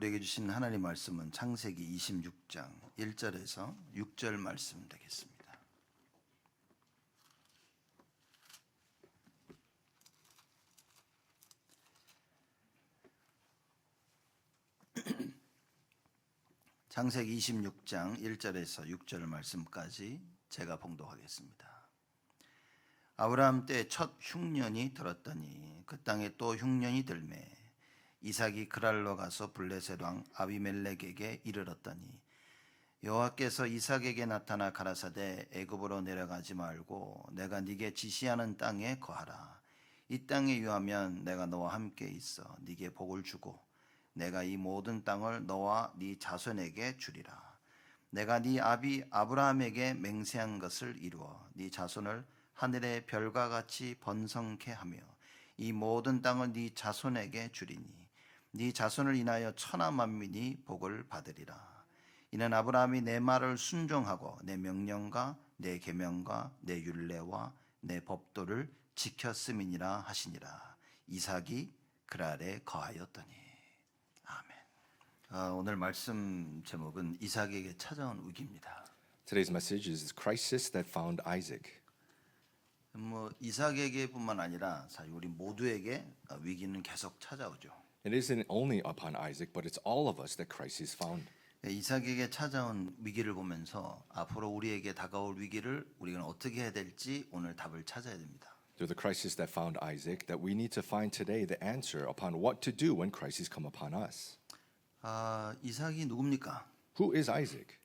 우리에게 주신 하나님 말씀은 창세기 26장 1절에서 6절 말씀 되겠습니다. 창세기 26장 1절에서 6절 말씀까지 제가 봉독하겠습니다. 아브라함 때 첫 흉년이 들었더니 그 땅에 또 흉년이 들매 이삭이 그랄로 가서 블레셋 왕 아비멜렉에게 이르렀더니 여호와께서 이삭에게 나타나 가라사대 애굽으로 내려가지 말고 내가 네게 지시하는 땅에 거하라. 이 땅에 유하면 내가 너와 함께 있어 네게 복을 주고 내가 이 모든 땅을 너와 네 자손에게 주리라. 내가 네 아비 아브라함에게 맹세한 것을 이루어 네 자손을 하늘의 별과 같이 번성케 하며 이 모든 땅을 네 자손에게 주리니 네 자손을 인하여 천하 만민이 복을 받으리라. 이는 아브라함이 내 말을 순종하고 내 명령과 내 계명과 내 율례와 내 법도를 지켰음이니라 하시니라. 이삭이 그랄에 거하였더니. 아멘. 오늘 말씀 제목은 이삭에게 찾아온 위기입니다. Today's message is crisis that found Isaac. 이삭에게뿐만 아니라 사실 우리 모두에게 위기는 계속 찾아오죠. It isn't only upon Isaac, but it's all of us that crisis found. 이삭에게 찾아온 위기를 보면서 앞으로 우리에게 다가올 위기를 우리가 어떻게 해야 될지 오늘 답을 찾아야 됩니다. Through the crisis that found Isaac, that we need to find today the answer upon what to do when crises come upon us. 이삭이 누굽니까? Who is Isaac?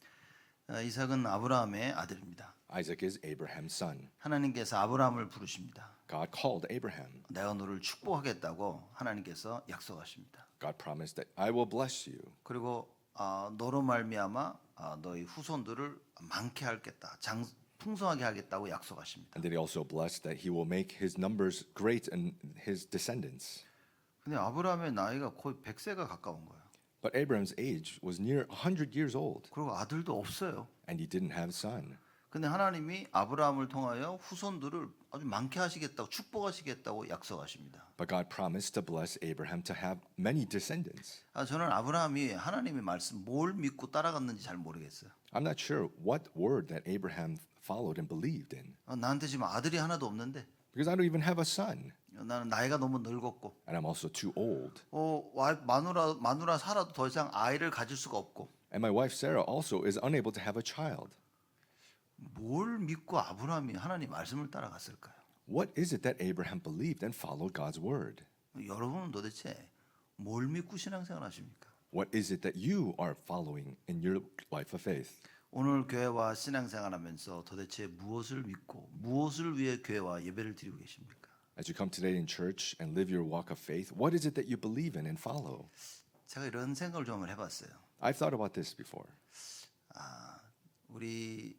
이삭은 아브라함의 아들입니다. Isaac is Abraham's son. 하나님께서 아브라함을 부르십니다. God called Abraham. 내가 너를 축복하겠다고 하나님께서 약속하십니다. God promised that I will bless you. 그리고 너로 말미암아 너희 후손들을 많게 하겠다, 풍성하게 하겠다고 약속하십니다. And that he also blessed that he will make his numbers great and his descendants. 근데 아브라함의 나이가 거의 100세가 가까운 거예요. But Abraham's age was near 100 years old, 그리고 아들도 없어요. and he didn't have a son. 근데 하나님이 아브라함을 통하여 후손들을 아주 많게 하시겠다고 축복하시겠다고 약속하십니다. But God promised to bless Abraham to have many descendants. 저는 아브라함이 하나님의 말씀 뭘 믿고 따라갔는지 잘 모르겠어요. I'm not sure what word that Abraham followed and believed in, 나한테 지금 아들이 하나도 없는데 because I don't even have a son, 나는 나이가 너무 늙었고 and I'm also too old. 마누라 사라도 더 이상 아이를 가질 수가 없고 And my wife Sarah also is unable to have a child. 뭘 믿고 아브라함이 하나님 말씀을 따라갔을까요? What is it that Abraham believed and followed God's word? 여러분은 도대체 뭘 믿고 신앙생활 하십니까? What is it that you are following in your life of faith? 오늘 교회와 신앙생활하면서 도대체 무엇을 믿고 무엇을 위해 교회와 예배를 드리고 계십니까? As you come today in church and live your walk of faith, what is it that you believe in and follow? 제가 이런 생각을 좀 한번 해봤어요. I've thought about this before. 우리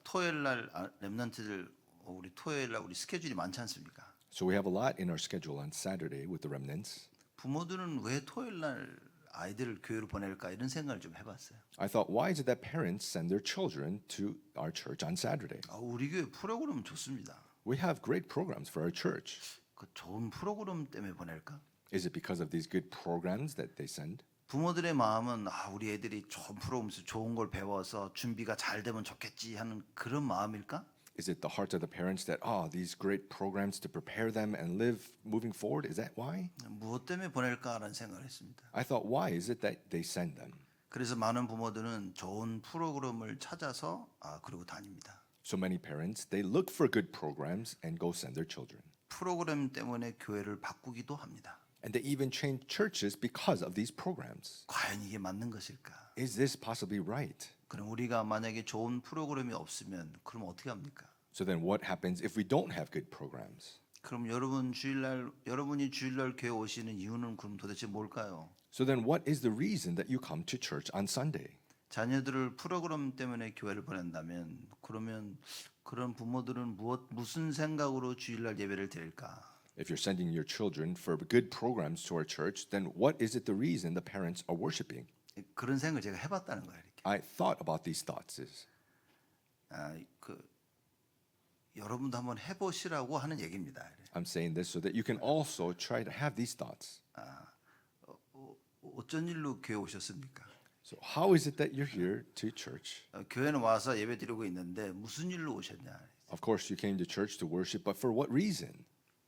토요일 날 렘넌트들 우리 토요일 날 우리 스케줄이 많지 않습니까? So we have a lot in our schedule on Saturday with the remnants. 부모들은 왜 토요일 날 아이들을 교회로 보낼까 이런 생각을 좀 해봤어요. I thought, why is it that parents send their children to our church on Saturday? 우리 교회 프로그램 좋습니다. We have great programs for our church. 그 좋은 프로그램 때문에 보낼까? Is it because of these good programs that they send? 부모들의 마음은 우리 애들이 좋은 프로그램에서 좋은 걸 배워서 준비가 잘 되면 좋겠지 하는 그런 마음일까? Is it the heart of the parents that, these great programs to prepare them and live moving forward? Is that why? 무엇 때문에 보낼까라는 생각을 했습니다. I thought, why is it that they send them? 그래서 많은 부모들은 좋은 프로그램을 찾아서 그리고 다닙니다. So many parents, they look for good programs and go send their children. 프로그램 때문에 교회를 바꾸기도 합니다. And they even change churches because of these programs. 과연 이게 맞는 것일까? Is this possibly right? 그럼 우리가 만약에 좋은 프로그램이 없으면 그럼 어떻게 합니까? So then what happens if we don't have good programs? 그럼 여러분이 주일날 교회 오시는 이유는 그럼 도대체 뭘까요? So then what is the reason that you come to church on Sunday? 자녀들을 프로그램 때문에 교회를 보낸다면 그러면 그런 부모들은 무슨 생각으로 주일날 예배를 드릴까? If you're sending your children for good programs to our church, then what is it the reason the parents are worshiping? 그런 생각을 제가 해봤다는 거예요. 이렇게. I thought about these thoughts. 여러분도 한번 해보시라고 하는 얘기입니다. I'm saying this so that you can also try to have these thoughts. 어쩐 일로 교회 오셨습니까? So how is it that you're here to church? 교회는 와서 예배 드리고 있는데 무슨 일로 오셨냐? Of course, you came to church to worship, but for what reason?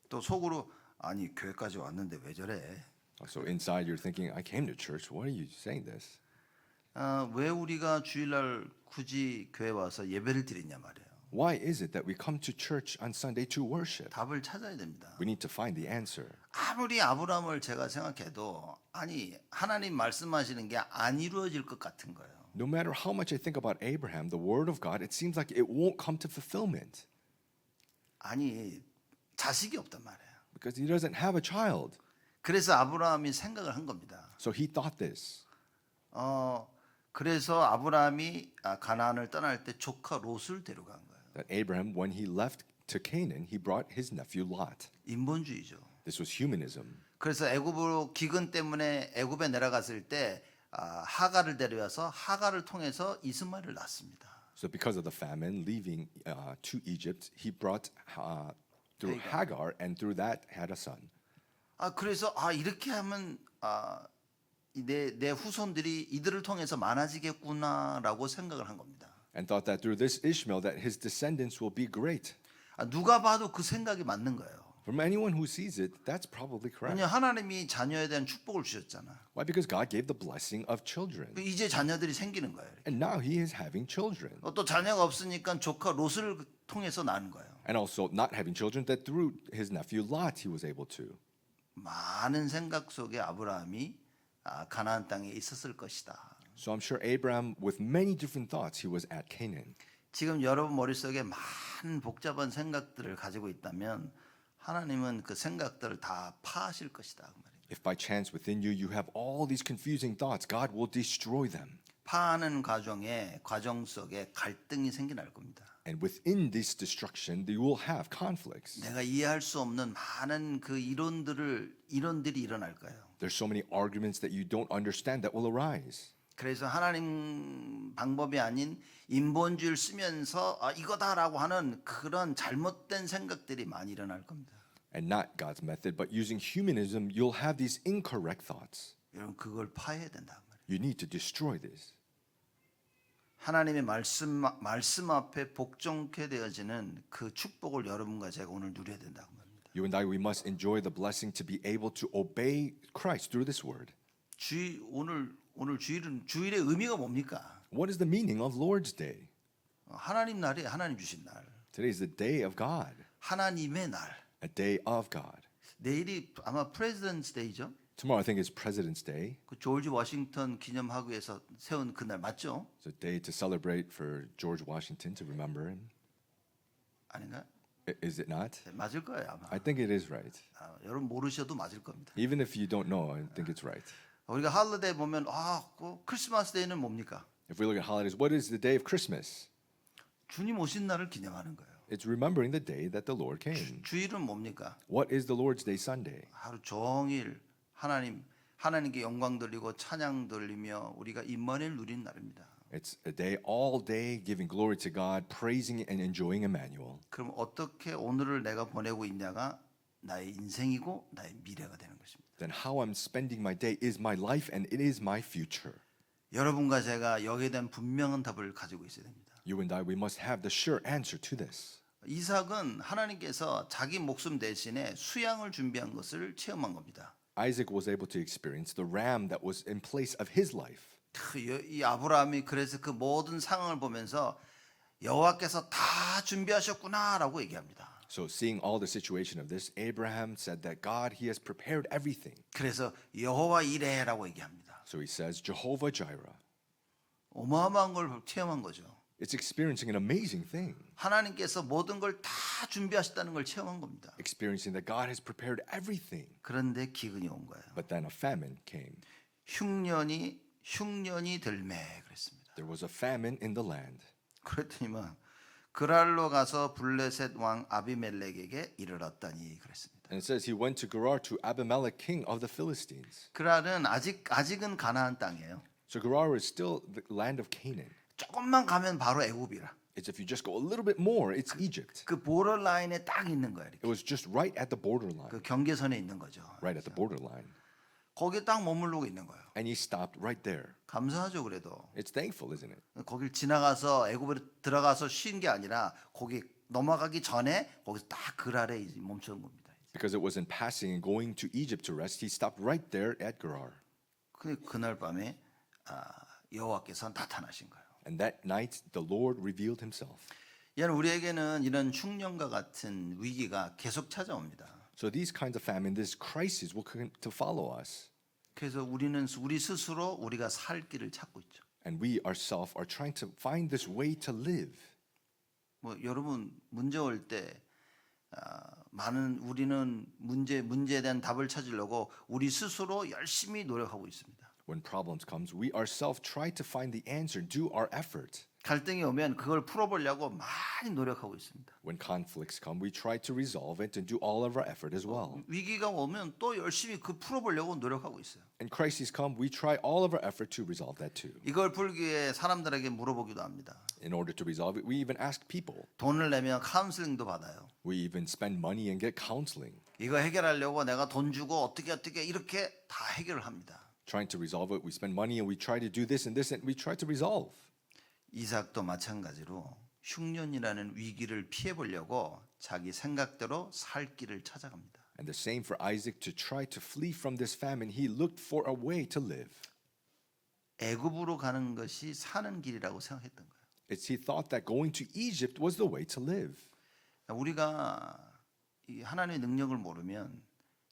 또 속으로 아니 교회까지 왔는데 왜 저래? So inside, you're thinking, I came to church. Why are you saying this? 왜 우리가 주일날 굳이 교회 와서 예배를 드리냐 말이에요. Why is it that we come to church on Sunday to worship? 답을 찾아야 됩니다. We need to find the answer. 아무리 아브라함을 제가 생각해도 아니 하나님 말씀하시는 게 안 이루어질 것 같은 거예요. No matter how much I think about Abraham, the word of God, it seems like it won't come to fulfillment 아니 자식이 없단 말이에요. because he doesn't have a child. 그래서 아브라함이 생각을 한 겁니다. So he thought this. 그래서 아브라함이 가나안을 떠날 때 조카 롯을 데려간 거예요. That Abraham, when he left to Canaan, he brought his nephew Lot. 인본주의죠. This was humanism. 그래서 애굽으로 기근 때문에 애굽에 내려갔을 때 하갈을 데려와서 하갈을 통해서 이스마엘을 낳습니다. So because of the famine, leaving to Egypt, he brought through Hagar, and through that had a son. 그래서 이렇게 하면 내 후손들이 이들을 통해서 많아지겠구나라고 생각을 한 겁니다. And thought that through this Ishmael that his descendants will be great. 누가 봐도 그 생각이 맞는 거예요. From anyone who sees it, that's probably correct. 왜냐 하나님이 자녀에 대한 축복을 주셨잖아. Why? Because God gave the blessing of children. 이제 자녀들이 생기는 거예요. And now he is having children. 또 자녀가 없으니까 조카 롯을 통해서 낳은 거예요. And also not having children, that through his nephew Lot he was able to. 많은 생각 속에 아브라함이 가나안 땅에 있었을 것이다. So I'm sure Abraham, with many different thoughts, he was at Canaan. 지금 여러분 머릿속에 많은 복잡한 생각들을 가지고 있다면 하나님은 그 생각들을 다 파하실 것이다. 그 말이에요. If by chance within you you have all these confusing thoughts, God will destroy them. 파하는 과정 속에 갈등이 생겨날 겁니다. And within this destruction, you will have conflicts. 내가 이해할 수 없는 많은 그 이론들이 일어날 거예요. There's so many arguments that you don't understand that will arise. 그래서 하나님 방법이 아닌 인본주의를 쓰면서 이거다라고 하는 그런 잘못된 생각들이 많이 일어날 겁니다. And not God's method, but using humanism, you'll have these incorrect thoughts. 여러분 그걸 파해야 된다 말이에요. You need to destroy this. 하나님의 말씀 앞에 복종케 되어지는 그 축복을 여러분과 제가 오늘 누려야 된다고 말입니다. You and I, we must enjoy the blessing to be able to obey Christ through this word. 오늘 주일의 의미가 뭡니까? What is the meaning of Lord's Day? 하나님 날이 하나님 주신 날. Today is the day of God, 하나님의 날. a day of God. 내일이 아마 President's Day죠. Tomorrow, I think, is President's Day. 그 조지 워싱턴 기념하고에서 세운 그날 맞죠? It's a day to celebrate for George Washington, to remember him. 아닌가? Is it not? 네, 맞을 거예요 아마. I think it is right. 여러분 모르셔도 맞을 겁니다. Even if you don't know, I think it's right. 우리가 할리데이 보면 그 크리스마스 데이는 뭡니까? If we look at holidays, what is the day of Christmas? 주님 오신 날을 기념하는 거예요. It's remembering the day that the Lord came. 주일은 뭡니까? What is the Lord's Day Sunday? 하루 종일 하나님께 영광 돌리고 찬양 돌리며 우리가 임마누엘 누리는 날입니다. It's a day, all day, giving glory to God, praising and enjoying Emmanuel. 그럼 어떻게 오늘을 내가 보내고 있냐가 나의 인생이고 나의 미래가 되는 것입니다. Then how I'm spending my day is my life and it is my future. 여러분과 제가 여기에 대한 분명한 답을 가지고 있어야 됩니다. You and I, we must have the sure answer to this. 이삭은 하나님께서 자기 목숨 대신에 수양을 준비한 것을 체험한 겁니다. Isaac was able to experience the ram that was in place of his life. 이 아브라함이 그래서 그 모든 상황을 보면서 여호와께서 다 준비하셨구나라고 얘기합니다. So seeing all the situation of this, Abraham said that God, he has prepared everything. 그래서 여호와 이레라고 얘기합니다. So he says, Jehovah Jireh. 어마어마한 걸 체험한 거죠. It's experiencing an amazing thing. 하나님께서 모든 걸 다 준비하셨다는 걸 체험한 겁니다. Experiencing that God has prepared everything. 그런데 기근이 온 거예요. But then a famine came. 흉년이 들매 그랬습니다. There was a famine in the land. 그랬더니만 그랄로 가서 블레셋 왕 아비멜렉에게 이르렀더니 그랬습니다. And it says he went to Gerar to Abimelech, king of the Philistines. 그랄은 아직은 가나안 땅이에요. So Gerar is still the land of Canaan. 조금만 가면 바로 애굽이라. It's if you just go a little bit more, it's Egypt. 그 보더 라인에 딱 있는 거예요. It was just right at the borderline. 그 경계선에 있는 거죠. Right at the borderline. 거기에 딱 머무르고 있는 거예요. And he stopped right there. 감사하죠, 그래도. It's thankful, isn't it? 거길 지나가서 애굽으로 들어가서 쉰 게 아니라 거기 넘어가기 전에 거기서 딱 글 아래 이제 멈추는 겁니다. Because it wasn't passing and going to Egypt to rest. He stopped right there at Gerar. 그날 밤에 여호와께서 나타나신 거예요. And that night, the Lord revealed himself. 이는 우리에게는 이런 흉년과 같은 위기가 계속 찾아옵니다. So these kinds of famine, this crisis will come to follow us. 그래서 우리는 우리 스스로 우리가 살 길을 찾고 있죠. And we ourselves are trying to find this way to live. 뭐 여러분 문제 올 때 많은 우리는 문제에 대한 답을 찾으려고 우리 스스로 열심히 노력하고 있습니다. When problems comes, we ourselves try to find the answer, do our effort. 갈등이 오면 그걸 풀어보려고 많이 노력하고 있습니다. When conflicts come, we try to resolve it and do all of our effort as well. 위기가 오면 또 열심히 그 풀어보려고 노력하고 있어요. And crises come, we try all of our effort to resolve that too. 이걸 풀기 위해 사람들에게 물어보기도 합니다. In order to resolve it, we even ask people. 돈을 내면 카운슬링도 받아요. We even spend money and get counseling. 이거 해결하려고 내가 돈 주고 어떻게 이렇게 다 해결을 합니다. Trying to resolve it, we spend money and we try to do this and this and we try to resolve. 이삭도 마찬가지로 흉년이라는 위기를 피해 보려고 자기 생각대로 살 길을 찾아갑니다. And the same for Isaac. To try to flee from this famine, he looked for a way to live. 애굽으로 가는 것이 사는 길이라고 생각했던 거예요. He thought that going to Egypt was the way to live. 우리가 이 하나님의 능력을 모르면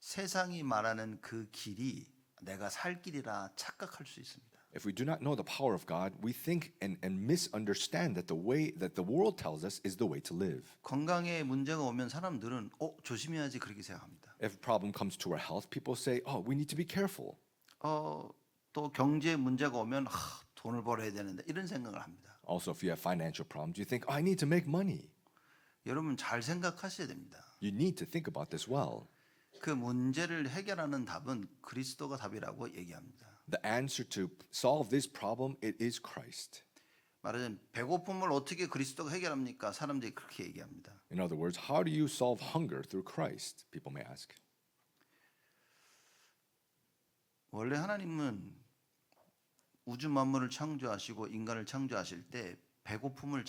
세상이 말하는 그 길이 내가 살 길이라 착각할 수 있습니다. If we do not know the power of God, we think and misunderstand that the way that the world tells us is the way to live. 건강에 문제가 오면 사람들은 조심해야지 그렇게 생각합니다. If a problem comes to our health, people say, "Oh, we need to be careful." 또 경제 문제가 오면 돈을 벌어야 되는데 이런 생각을 합니다. Also, if you have financial problems, you think, "I need to make money." 여러분 잘 생각하셔야 됩니다. You need to think about this well. 그 문제를 해결하는 답은 그리스도가 답이라고 얘기합니다. The answer to solve this problem, it is Christ. 말하자면 배고픔을 어떻게 그리스도가 해결합니까? 사람들이 그렇게 얘기합니다. In other words, how do you solve hunger through Christ? People may ask. 원래 하나님은 우주 만물을 창조하시고 인간을 창조하실 때 배고픔을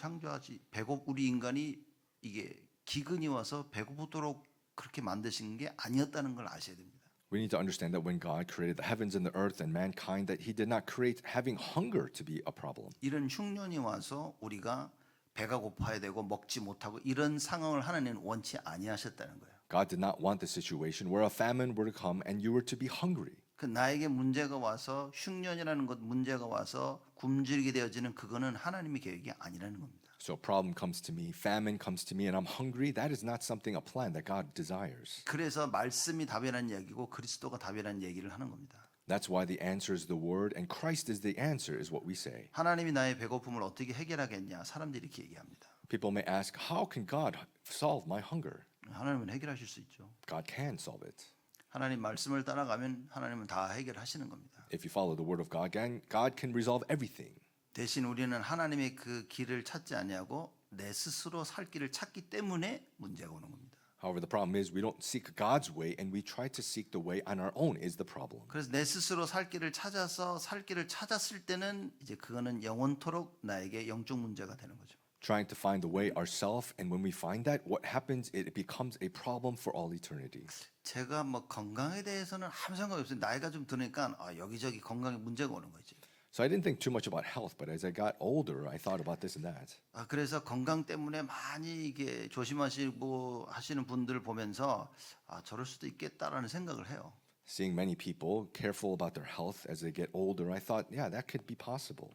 우리 인간이 이게 기근이 와서 배고프도록 그렇게 만드신 게 아니었다는 걸 아셔야 됩니다. We need to understand that when God created the heavens and the earth and mankind, that He did not create having hunger to be a problem. 이런 흉년이 와서 우리가 배가 고파야 되고 먹지 못하고 이런 상황을 하나님은 원치 아니하셨다는 거예요. God did not want the situation where a famine were to come and you were to be hungry. 그 나에게 문제가 와서 흉년이라는 것 문제가 와서 굶주리게 되어지는 그거는 하나님의 계획이 아니라는 겁니다. So a problem comes to me, famine comes to me, and I'm hungry. That is not something, a plan that God desires. 그래서 말씀이 답이라는 얘기고 그리스도가 답이라는 얘기를 하는 겁니다. That's why the answer is the word, and Christ is the answer, is what we say. 하나님이 나의 배고픔을 어떻게 해결하겠냐? 사람들이 이렇게 얘기합니다. People may ask, how can God solve my hunger? 하나님은 해결하실 수 있죠. God can solve it. 하나님 말씀을 따라가면 하나님은 다 해결하시는 겁니다. If you follow the word of God, God can resolve everything. 대신 우리는 하나님의 그 길을 찾지 아니하고 내 스스로 살 길을 찾기 때문에 문제가 오는 겁니다. However, the problem is we don't seek God's way and we try to seek the way on our own is the problem. 그래서 내 스스로 살 길을 찾아서 살 길을 찾았을 때는 이제 그거는 영원토록 나에게 영적 문제가 되는 거죠. Trying to find the way ourselves, and when we find that, what happens? It becomes a problem for all eternity. 제가 뭐 건강에 대해서는 아무 생각이 없어요. 나이가 좀 드니까 여기저기 건강에 문제가 오는 거지. So I didn't think too much about health, but as I got older, I thought about this and that. 그래서 건강 때문에 많이 이게 조심하시고 하시는 분들을 보면서 저럴 수도 있겠다라는 생각을 해요. Seeing many people careful about their health as they get older, I thought, yeah, that could be possible.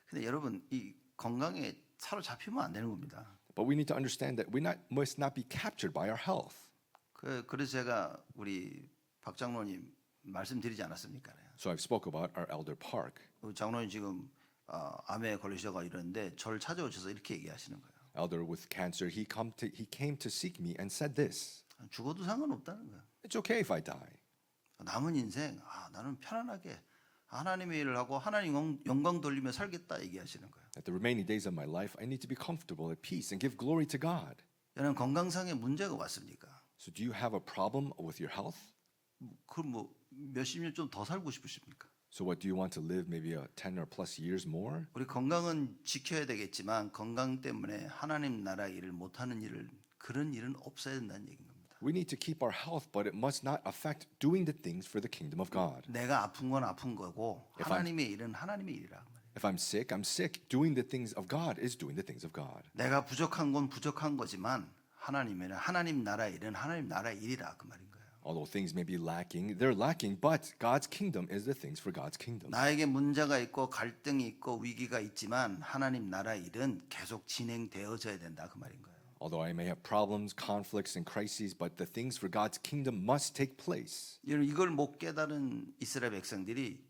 근데 여러분 이 건강에 사로잡히면 안 되는 겁니다. But we need to understand that must not be captured by our health. 그래서 제가 우리 박 장로님 말씀드리지 않았습니까? So I've spoke about our elder Park. 우리 장로님 지금 암에 걸리셔가 이러는데 저를 찾아오셔서 이렇게 얘기하시는 거예요. Elder with cancer, he came to seek me and said this. 죽어도 상관없다는 거예요. It's okay if I die. 남은 인생 나는 편안하게 하나님의 일을 하고 하나님 영광 돌리며 살겠다 얘기하시는 거예요. At the remaining days of my life, I need to be comfortable at peace and give glory to God. 여러분 건강상에 문제가 왔습니까? So do you have a problem with your health? 그럼 뭐 몇십 년 좀 더 살고 싶으십니까? So what do you want to live maybe 10 or plus years more? 우리 건강은 지켜야 되겠지만 건강 때문에 하나님 나라 일을 못하는 그런 일은 없어야 된다는 얘기인 겁니다. We need to keep our health, but it must not affect doing the things for the kingdom of God. 내가 아픈 건 아픈 거고 하나님의 일은 하나님의 일이라. If I'm sick, I'm sick. Doing the things of God is doing the things of God. 내가 부족한 건 부족한 거지만 하나님 나라 일은 하나님 나라 일이라 그 말인 거예요. Although things may be lacking, they're lacking, but God's kingdom is the things for God's kingdom. 나에게 문제가 있고 갈등이 있고 위기가 있지만 하나님 나라 일은 계속 진행되어져야 된다 그 말인 거예요. Although I may have problems, conflicts, and crises, but the things for God's kingdom must take place. 이걸 못 깨달은 이스라엘 백성들이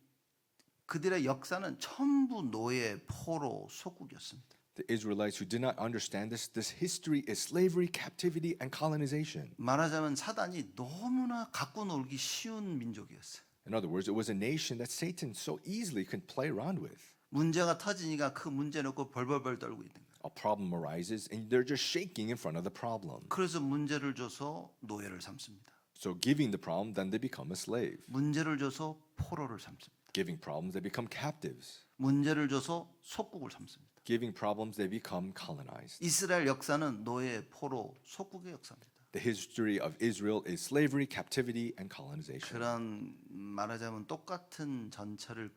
그들의 역사는 전부 노예, 포로, 속국이었습니다. The Israelites who did not understand this history is slavery, captivity, and colonization. 말하자면 사단이 너무나 갖고 놀기 쉬운 민족이었어요. In other words, it was a nation that Satan so easily could play around with. 문제가 터지니까 그 문제 놓고 벌벌벌 떨고 있는 거예요. A problem arises, and they're just shaking in front of the problem. 그래서 문제를 줘서 노예를 삼습니다. So giving the problem, then they become a slave. 문제를 줘서 포로를 삼습니다. Giving problems, they become captives. 문제를 줘서 속국을 삼습니다. Giving problems, they become colonized. 이스라엘 역사는 노예, 포로, 속국의 역사입니다. The history of Israel is slavery, captivity, and colonization. 그런 말하자면 똑같은 전철을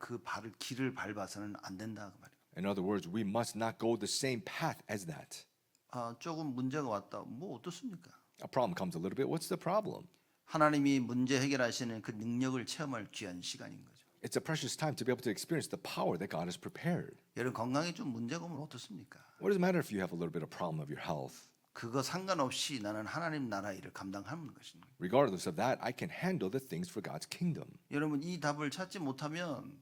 길을 밟아서는 안 된다 그 말이에요. In other words, we must not go the same path as that. 조금 문제가 왔다. 뭐 어떻습니까? A problem comes a little bit. What's the problem? 하나님이 문제 해결하시는 그 능력을 체험할 귀한 시간인 거죠. It's a precious time to be able to experience the power that God has prepared. 여러분 건강에 좀 문제가 오면 어떻습니까? What does it matter if you have a little bit of problem of your health? 그거 상관없이 나는 하나님 나라 일을 감당하는 것입니다. Regardless of that, I can handle the things for God's kingdom. 여러분 이 답을 찾지 못하면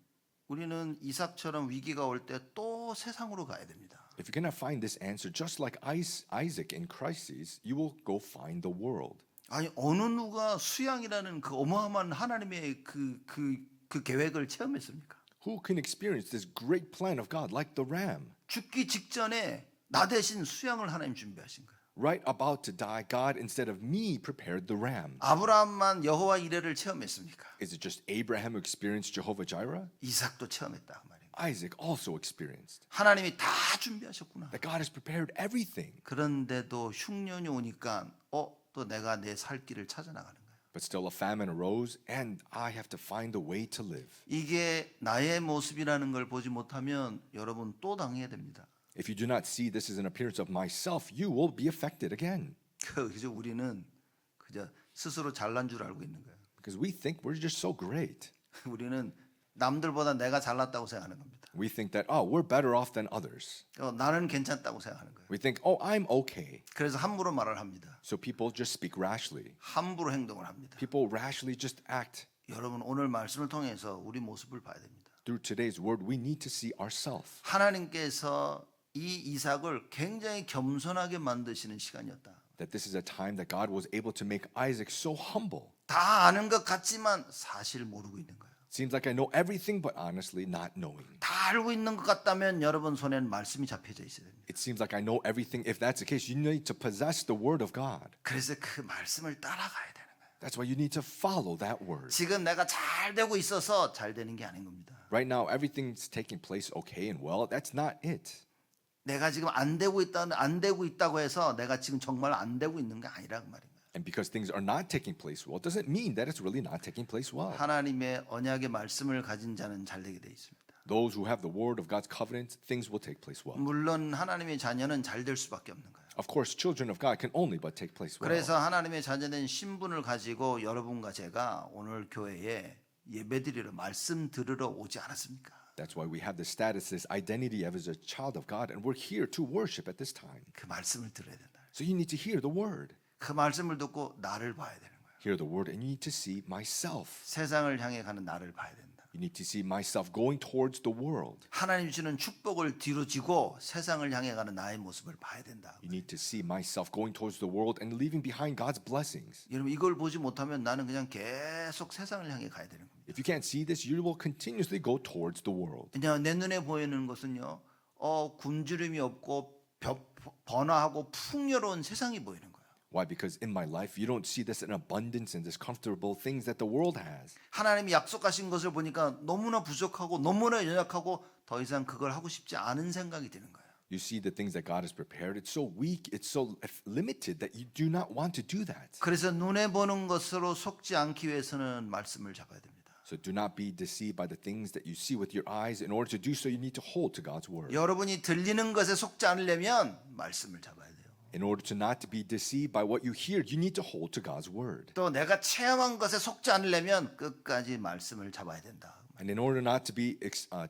우리는 이삭처럼 위기가 올 때 또 세상으로 가야 됩니다. If you cannot find this answer, just like Isaac in crises, you will go find the world. 아니 어느 누가 수양이라는 그 어마어마한 하나님의 그 계획을 체험했습니까? Who can experience this great plan of God like the ram? 죽기 직전에 나 대신 수양을 하나님 준비하신 거예요. Right about to die, God, instead of me, prepared the ram. 아브라함만 여호와 이레를 체험했습니까? Is it just Abraham who experienced Jehovah Jireh? 이삭도 체험했다 그 말이에요. Isaac also experienced. 하나님이 다 준비하셨구나. That God has prepared everything. 그런데도 흉년이 오니까 또 내가 내 살 길을 찾아 나가는 거예요. But still a famine arose, and I have to find a way to live. 이게 나의 모습이라는 걸 보지 못하면 여러분 또 당해야 됩니다. If you do not see this as an appearance of myself, you will be affected again. 그저 우리는 그저 스스로 잘난 줄 알고 있는 거예요. Because we think we're just so great. 우리는 남들보다 내가 잘났다고 생각하는 겁니다. We think that, oh, we're better off than others. 나는 괜찮다고 생각하는 거예요. We think, oh, I'm okay. 그래서 함부로 말을 합니다. So people just speak rashly. 함부로 행동을 합니다. People rashly just act. 여러분 오늘 말씀을 통해서 우리 모습을 봐야 됩니다. Through today's word, we need to see ourselves. 하나님께서 이 이삭을 굉장히 겸손하게 만드시는 시간이었다. That this is a time that God was able to make Isaac so humble. 다 아는 것 같지만 사실 모르고 있는 거예요. Seems like I know everything, but honestly not knowing. 다 알고 있는 것 같다면 여러분 손에는 말씀이 잡혀져 있어야 됩니다. It seems like I know everything. If that's the case, you need to possess the word of God. 그래서 그 말씀을 따라가야 되는 거예요. That's why you need to follow that word. 지금 내가 잘 되고 있어서 잘 되는 게 아닌 겁니다. Right now, everything's taking place okay and well. That's not it. 내가 지금 안 되고 있다고 해서 내가 지금 정말 안 되고 있는 게 아니라 그 말인 거예요. And because things are not taking place well, doesn't mean that it's really not taking place well. 하나님의 언약의 말씀을 가진 자는 잘 되게 돼 있습니다. Those who have the word of God's covenant, things will take place well. 물론 하나님의 자녀는 잘 될 수밖에 없는 거예요. Of course, children of God can only but take place well. 그래서 하나님의 자녀된 신분을 가지고 여러분과 제가 오늘 교회에 예배드리러 말씀 들으러 오지 않았습니까? That's why we have the status, this identity as a child of God, and we're here to worship at this time. 그 말씀을 들어야 된다. So you need to hear the word. 그 말씀을 듣고 나를 봐야 되는 거예요. Hear the word, and you need to see myself. 세상을 향해 가는 나를 봐야 된다. You need to see myself going towards the world. 하나님 주시는 축복을 뒤로 지고 세상을 향해 가는 나의 모습을 봐야 된다. You need to see myself going towards the world and leaving behind God's blessings. 여러분 이걸 보지 못하면 나는 그냥 계속 세상을 향해 가야 되는 겁니다. If you can't see this, you will continuously go towards the world. 그냥 내 눈에 보이는 것은요, 굶주림이 없고 번화하고 풍요로운 세상이 보이는 거예요. Why? Because in my life, you don't see this in abundance and this comfortable things that the world has. 하나님이 약속하신 것을 보니까 너무나 부족하고 너무나 연약하고 더 이상 그걸 하고 싶지 않은 생각이 드는 거예요. You see the things that God has prepared. It's so weak, it's so limited that you do not want to do that. 그래서 눈에 보는 것으로 속지 않기 위해서는 말씀을 잡아야 됩니다. So do not be deceived by the things that you see with your eyes. In order to do so, you need to hold to God's word. 여러분이 들리는 것에 속지 않으려면 말씀을 잡아야 돼요. In order to not be deceived by what you hear, you need to hold to God's word. 또 내가 체험한 것에 속지 않으려면 끝까지 말씀을 잡아야 된다. And in order not to be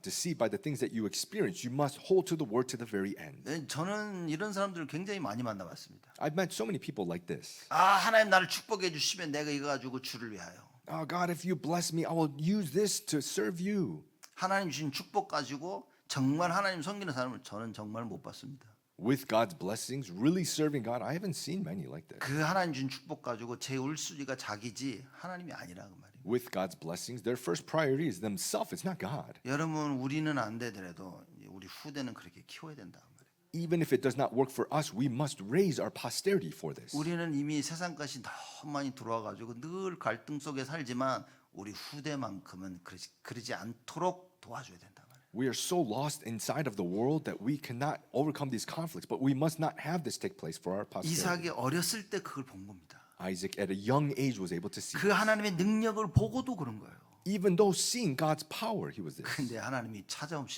deceived by the things that you experience, you must hold to the word to the very end. 저는 이런 사람들을 굉장히 많이 만나봤습니다. I've met so many people like this. 하나님 나를 축복해 주시면 내가 이거 가지고 주를 위하여. Oh, God, if you bless me, I will use this to serve you. 하나님 주신 축복 가지고 정말 하나님 섬기는 사람을 저는 정말 못 봤습니다. With God's blessings, really serving God, I haven't seen many like this. 그 하나님 준 축복 가지고 제 울수리가 자기지 하나님이 아니라 그 말이에요. With God's blessings, their first priority is themselves. It's not God. 여러분 우리는 안 되더라도 우리 후대는 그렇게 키워야 된다 그 말이에요. Even if it does not work for us, we must raise our posterity for this. 우리는 이미 세상까지 너무 많이 들어와 가지고 늘 갈등 속에 살지만 우리 후대만큼은 그러지 않도록 도와줘야 된다 말이에요. We are so lost inside of the world that we cannot overcome these conflicts, but we must not have this take place for our posterity. 이삭이 어렸을 때 그걸 본 겁니다. Isaac at a young age was able to see. 그 하나님의 능력을 보고도 그런 거예요. Even though seeing God's power, he was this. 근데 하나님이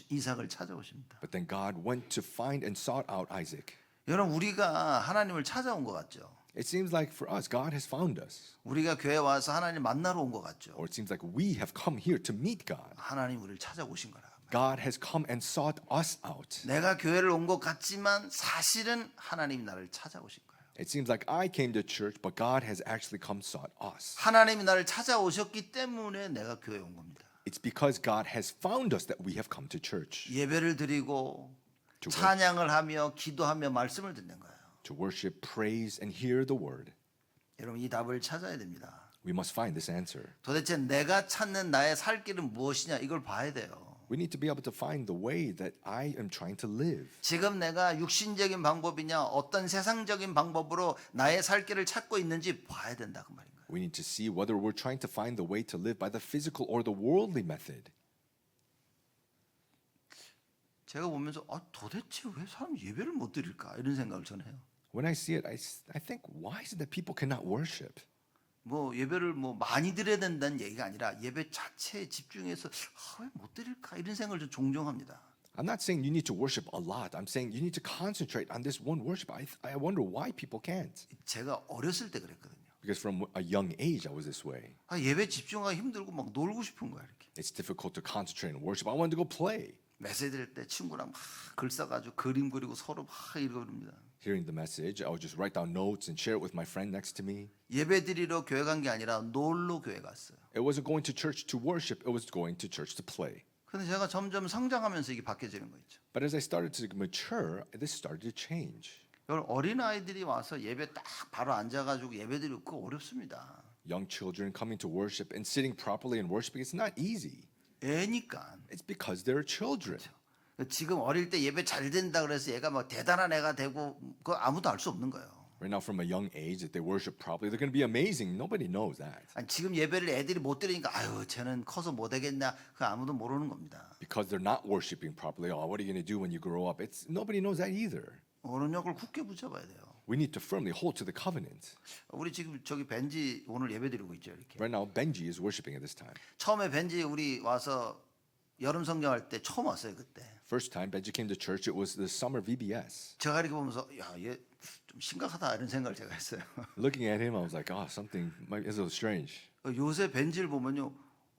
이삭을 찾아오십니다. But then God went to find and sought out Isaac. 여러분 우리가 하나님을 찾아온 것 같죠? It seems like for us, God has found us. 우리가 교회 와서 하나님 만나러 온 것 같죠? Or it seems like we have come here to meet God. 하나님 우리를 찾아오신 거라. God has come and sought us out. 내가 교회를 온 것 같지만 사실은 하나님이 나를 찾아오신 거예요. It seems like I came to church, but God has actually come sought us. 하나님이 나를 찾아오셨기 때문에 내가 교회에 온 겁니다. It's because God has found us that we have come to church. 예배를 드리고 To 찬양을 하며 기도하며 말씀을 듣는 거예요. To worship, praise, and hear the word. 여러분 이 답을 찾아야 됩니다. We must find this answer. 도대체 내가 찾는 나의 살 길은 무엇이냐 이걸 봐야 돼요. We need to be able to find the way that I am trying to live. 지금 내가 육신적인 방법이냐 어떤 세상적인 방법으로 나의 살 길을 찾고 있는지 봐야 된다 그 말인 거예요. We need to see whether we're trying to find the way to live by the physical or the worldly method. 제가 보면서 도대체 왜 사람 예배를 못 드릴까 이런 생각을 저는 해요. When I see it, I think, why is it that people cannot worship? 뭐 예배를 뭐 많이 드려야 된다는 얘기가 아니라 예배 자체에 집중해서 왜 못 드릴까 이런 생각을 좀 종종 합니다. I'm not saying you need to worship a lot. I'm saying you need to concentrate on this one worship. I wonder why people can't. 제가 어렸을 때 그랬거든요. Because from a young age, I was this way. 예배 집중하기 힘들고 막 놀고 싶은 거야 이렇게. It's difficult to concentrate and worship. I wanted to go play. 메시지 들 때 친구랑 막 글 써가지고 그림 그리고 서로 막 이러고 그럽니다. Hearing the message, I would just write down notes and share it with my friend next to me. 예배 드리러 교회 간 게 아니라 놀러 교회 갔어요. It wasn't going to church to worship. It was going to church to play. 근데 제가 점점 성장하면서 이게 바뀌어지는 거 있죠. But as I started to mature, this started to change. 여러분 어린 아이들이 와서 예배 딱 바로 앉아가지고 예배 드리고 그거 어렵습니다. Young children coming to worship and sitting properly and worshiping, it's not easy. 애니까. It's because they're children. 지금 어릴 때 예배 잘 된다 그래서 얘가 막 대단한 애가 되고 그거 아무도 알 수 없는 거예요. Right now, from a young age, if they worship properly, they're going to be amazing. Nobody knows that. 아니, 지금 예배를 애들이 못 드리니까 아유 쟤는 커서 못 되겠냐 그 아무도 모르는 겁니다. Because they're not worshiping properly. Oh, what are you going to do when you grow up? Nobody knows that either. 언약을 굳게 붙잡아야 돼요. We need to firmly hold to the covenant. 우리 지금 저기 벤지 오늘 예배 드리고 있죠 이렇게. Right now, Benji is worshiping at this time. 처음에 벤지 우리 와서 여름 성경할 때 처음 왔어요 그때. First time Benji came to church, it was the summer VBS. 제가 이렇게 보면서 얘 좀 심각하다 이런 생각을 제가 했어요. Looking at him, I was like, oh, something is a little strange. 요새 벤지를 보면요,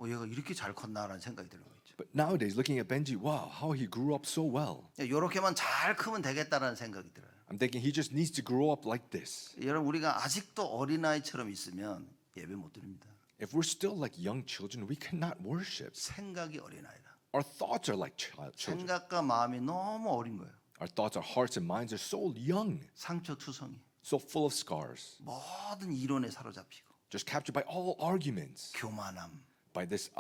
얘가 이렇게 잘 컸나라는 생각이 들고 있죠. But nowadays, looking at Benji, wow, how he grew up so well. 이렇게만 잘 크면 되겠다라는 생각이 들어요. I'm thinking he just needs to grow up like this. 여러분 우리가 아직도 어린아이처럼 있으면 예배 못 드립니다. If we're still like young children, we cannot worship. 생각이 어린아이다. Our thoughts are like children. 생각과 마음이 너무 어린 거예요. Our thoughts, our hearts and minds are so young, 상처투성이. so full of scars, 모든 이론에 사로잡히고 just captured by all arguments, 교만함, by this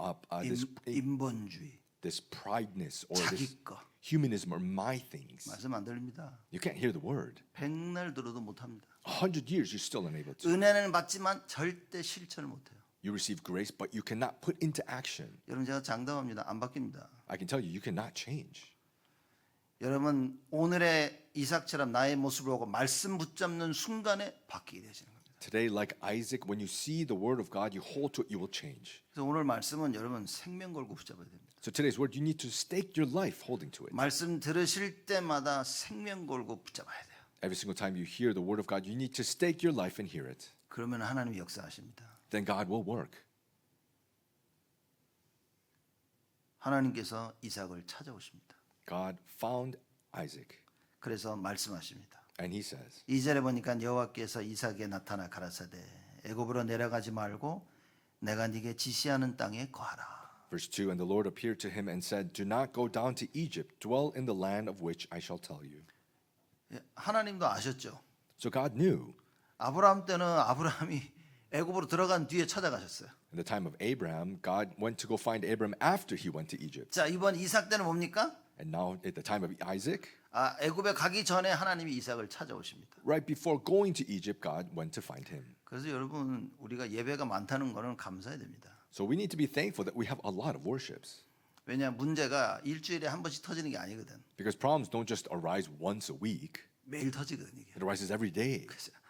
인본주의, this prideness or 자기 this 거. humanism or my things. 말씀 안 들립니다. You can't hear the word. 백날 들어도 못합니다. 100 years, you're still unable to. 은혜는 받지만 절대 실천을 못해요. You receive grace, but you cannot put into action. 여러분 제가 장담합니다. 안 바뀝니다. I can tell you, you cannot change. 여러분 오늘의 이삭처럼 나의 모습을 보고 말씀 붙잡는 순간에 바뀌게 되시는 겁니다. Today, like Isaac, when you see the word of God, you hold to it, you will change. 그래서 오늘 말씀은 여러분 생명 걸고 붙잡아야 됩니다. So today's word, you need to stake your life holding to it. 말씀 들으실 때마다 생명 걸고 붙잡아야 돼요. Every single time you hear the word of God, you need to stake your life and hear it. 그러면 하나님이 역사하십니다. Then God will work. 하나님께서 이삭을 찾아오십니다. God found Isaac, 그래서 말씀하십니다. and he says, 2절에 보니까 여호와께서 이삭에게 나타나 가라사대 애굽으로 내려가지 말고 내가 네게 지시하는 땅에 거하라. verse 2, and the Lord appeared to him and said, Do not go down to Egypt, dwell in the land of which I shall tell you. 하나님도 아셨죠. So God knew. 아브라함 때는 아브라함이 애굽으로 들어간 뒤에 찾아가셨어요. In the time of Abraham, God went to go find Abraham after he went to Egypt. 자, 이번 이삭 때는 뭡니까? And now at the time of Isaac, 애굽에 가기 전에 하나님이 이삭을 찾아오십니다. right before going to Egypt, God went to find him. 그래서 여러분 우리가 예배가 많다는 거는 감사해야 됩니다. So we need to be thankful that we have a lot of worships. 왜냐 문제가 일주일에 한 번씩 터지는 게 아니거든. Because problems don't just arise once a week. 매일 터지거든 이게. It arises every day,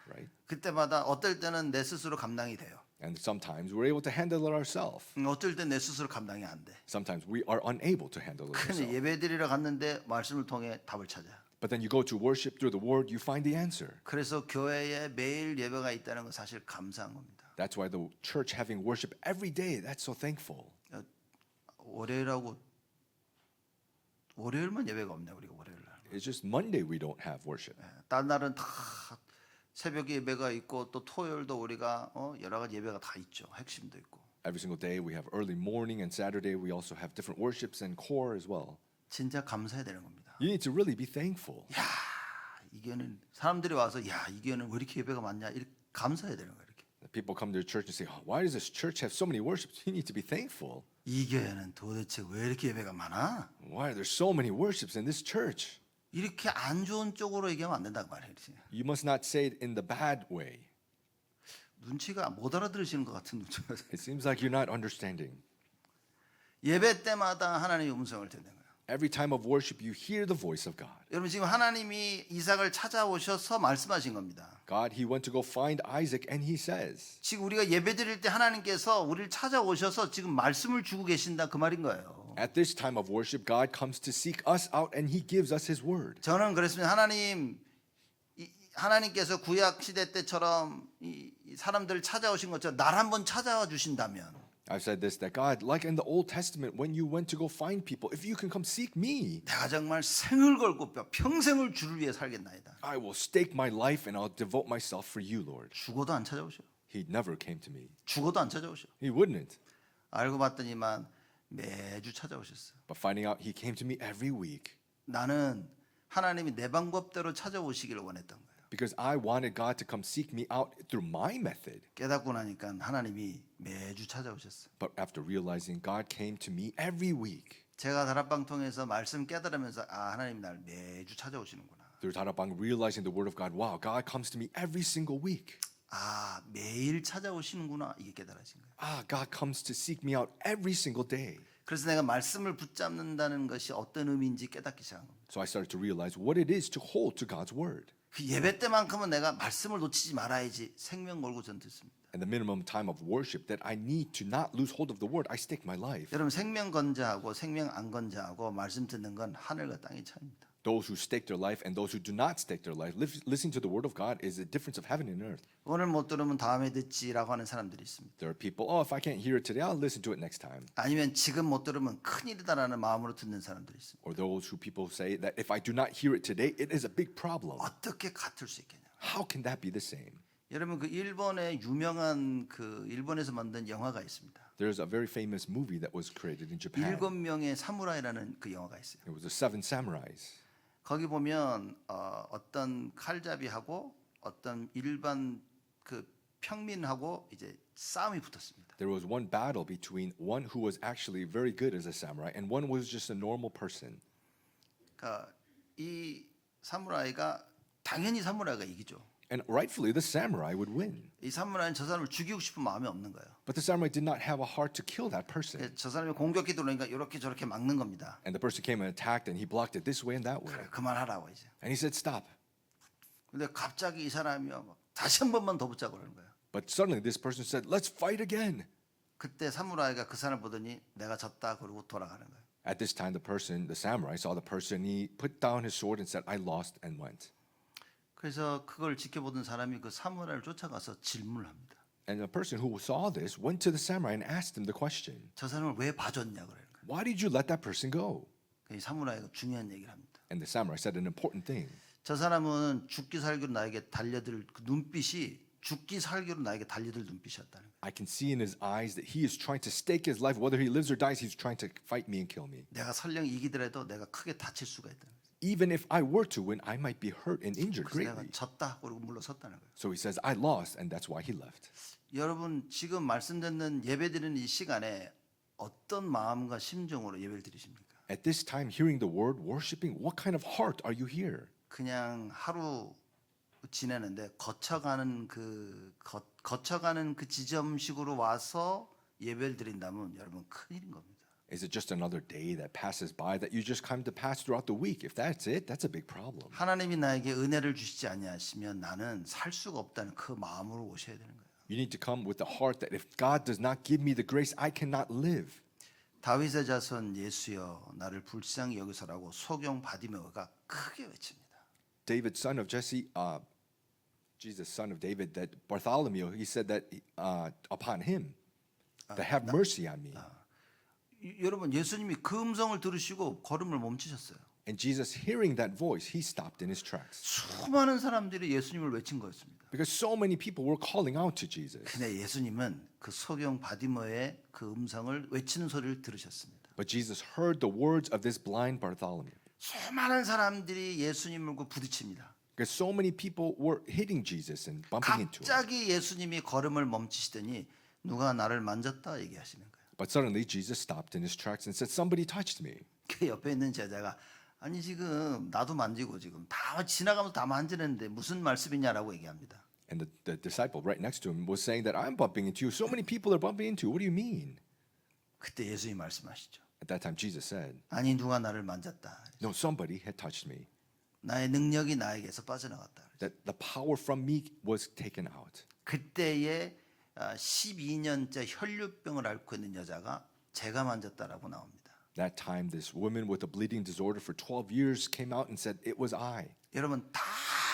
right? 그때마다 어떨 때는 내 스스로 감당이 돼요. And sometimes we're able to handle it ourselves. 어떨 땐 내 스스로 감당이 안 돼. Sometimes we are unable to handle it 근데 ourselves. 예배드리러 갔는데 말씀을 통해 답을 찾아. But then you go to worship through the word, you find the answer. 그래서 교회에 매일 예배가 있다는 건 사실 감사한 겁니다. That's why the church having worship every day, that's so thankful. 월요일만 예배가 없네 우리가 월요일 날. It's just Monday we don't have worship. 다른 날은 다 새벽에 예배가 있고 또 토요일도 우리가 여러 가지 예배가 다 있죠. 핵심도 있고. Every single day we have early morning, and Saturday we also have different worships and core as well. 진짜 감사해야 되는 겁니다. You need to really be thankful. 야, 이 교회는 사람들이 와서 야, 이 교회는 왜 이렇게 예배가 많냐? 이렇게 감사해야 되는 거예요. 이렇게. People come to the church and say, why does this church have so many worships? You need to be thankful. 이 교회는 도대체 왜 이렇게 예배가 많아? Why are there so many worships in this church? 이렇게 안 좋은 쪽으로 얘기하면 안 된다고 말해요. You must not say it in the bad way. 눈치가 못 알아들으시는 것 같은 눈치가. It seems like you're not understanding. 예배 때마다 하나님의 음성을 듣는 거예요. Every time of worship, you hear the voice of God. 여러분 지금 하나님이 이삭을 찾아오셔서 말씀하신 겁니다. God, he went to go find Isaac, and he says, 지금 우리가 예배 드릴 때 하나님께서 우리를 찾아오셔서 지금 말씀을 주고 계신다 그 말인 거예요. at this time of worship, God comes to seek us out, and he gives us his word. 저는 그랬습니다. 하나님께서 구약 시대 때처럼 이 사람들을 찾아오신 것처럼 날 한번 찾아와 주신다면 I've said this, that God, like in the Old Testament, when you went to go find people, if you can come seek me, 내가 정말 생을 걸고 평생을 주를 위해 살겠나이다. I will stake my life and I'll devote myself for you, Lord. 죽어도 안 찾아오셔. He never came to me. 죽어도 안 찾아오셔. He wouldn't. 알고 봤더니만 매주 찾아오셨어요. But finding out, he came to me every week 나는 하나님이 내 방법대로 찾아오시기를 원했던 거예요. because I wanted God to come seek me out through my method. 깨닫고 나니까 하나님이 매주 찾아오셨어요. But after realizing, God came to me every week. 제가 다락방 통해서 말씀 깨달으면서 하나님 날 매주 찾아오시는구나. Through Tarabang, realizing the word of God, wow, God comes to me every single week. 매일 찾아오시는구나 이게 깨달아진 거예요. God comes to seek me out every single day. 그래서 내가 말씀을 붙잡는다는 것이 어떤 의미인지 깨닫기 시작한 겁니다. So I started to realize what it is to hold to God's word. 그 예배 때만큼은 내가 말씀을 놓치지 말아야지 생명 걸고 전 듣습니다. And the minimum time of worship that I need to not lose hold of the word, I stake my life. 여러분 생명 건자하고 생명 안 건자하고 말씀 듣는 건 하늘과 땅의 차이입니다. Those who stake their life and those who do not stake their life, listening to the word of God is a difference of heaven and earth. 오늘 못 들으면 다음에 듣지라고 하는 사람들이 있습니다. There are people, if I can't hear it today, I'll listen to it next time. 아니면 지금 못 들으면 큰일이다라는 마음으로 듣는 사람들이 있습니다. Or those who people say that if I do not hear it today, it is a big problem. 어떻게 같을 수 있겠냐? How can that be the same? 여러분 그 일본의 유명한 그 일본에서 만든 영화가 있습니다. There's a very famous movie that was created in Japan. 7명의 사무라이라는 그 영화가 있어요. It was the Seven Samurais. 거기 보면 어떤 칼잡이하고 어떤 일반 그 평민하고 이제 싸움이 붙었습니다. There was one battle between one who was actually very good as a samurai and one was just a normal person. 그러니까 이 사무라이가 당연히 사무라이가 이기죠. And rightfully, the samurai would win. 이 사무라이는 저 사람을 죽이고 싶은 마음이 없는 거예요. But the samurai did not have a heart to kill that person. 저 사람이 공격해 들어오니까 이렇게 저렇게 막는 겁니다. And the person came and attacked, and he blocked it this way and that way. 그래, 그만하라고 이제. And he said, stop. 근데 갑자기 이 사람이요 막 다시 한 번만 더 붙자고 그러는 거예요. But suddenly this person said, let's fight again. 그때 사무라이가 그 사람을 보더니 내가 졌다 그러고 돌아가는 거예요. At this time, the samurai saw the person, he put down his sword and said, I lost, and went. 그래서 그걸 지켜보던 사람이 그 사무라이를 쫓아가서 질문을 합니다. And the person who saw this went to the samurai and asked him the question, 저 사람을 왜 봐줬냐 그러는 거예요. why did you let that person go? 이 사무라이가 중요한 얘기를 합니다. And the samurai said an important thing. 저 사람은 죽기 살기로 나에게 달려들 그 눈빛이 죽기 살기로 나에게 달려들 눈빛이었다는 거예요. I can see in his eyes that he is trying to stake his life. Whether he lives or dies, he's trying to fight me and kill me. 내가 설령 이기더라도 내가 크게 다칠 수가 있다는 거예요. Even if I were to win, I might be hurt and injured 그래서 내가 greatly. 졌다 그러고 물러섰다는 거예요. So he says, I lost, and that's why he left. 여러분 지금 말씀 듣는 예배드리는 이 시간에 어떤 마음과 심정으로 예배를 드리십니까? At this time, hearing the word, worshiping, what kind of heart are you here? 그냥 하루 지내는데 거쳐가는 그 지점식으로 와서 예배를 드린다면 여러분 큰일인 겁니다. Is it just another day that passes by that you just come to pass throughout the week? If that's it, that's a big problem. 하나님이 나에게 은혜를 주시지 아니하시면 나는 살 수가 없다는 그 마음으로 오셔야 되는 거예요. You need to come with the heart that if God does not give me the grace, I cannot live. 다윗의 자손 예수여 나를 불쌍히 여기서라고 소경 바디메오가 크게 외칩니다. David, son of Jesse, Jesus, son of David, that Bartholomew, he said that upon him, that have mercy on me. 여러분 예수님이 그 음성을 들으시고 걸음을 멈추셨어요. And Jesus, hearing that voice, he stopped in his tracks. 수많은 사람들이 예수님을 외친 거였습니다. Because so many people were calling out to Jesus. 근데 예수님은 그 소경 바디머의 그 음성을 외치는 소리를 들으셨습니다. But Jesus heard the words of this blind Bartholomew. 수많은 사람들이 예수님을 부딪힙니다. Because so many people were hitting Jesus and bumping into him. 갑자기 예수님이 걸음을 멈추시더니 누가 나를 만졌다 얘기하시는 거예요. But suddenly Jesus stopped in his tracks and said, somebody touched me. 그 옆에 있는 제자가 아니 지금 나도 만지고 지금 다 지나가면서 다 만지는데 무슨 말씀이냐라고 얘기합니다. And the disciple right next to him was saying that I'm bumping into you. So many people are bumping into you. What do you mean? 그때 예수님이 말씀하시죠. At that time, Jesus said, 아니 누가 나를 만졌다. no, somebody had touched me. 나의 능력이 나에게서 빠져나갔다. That the power from me was taken out. 그때에 12년째 혈류병을 앓고 있는 여자가 제가 만졌다라고 나옵니다. That time, this woman with a bleeding disorder for 12 years came out and said, it was I. 여러분 다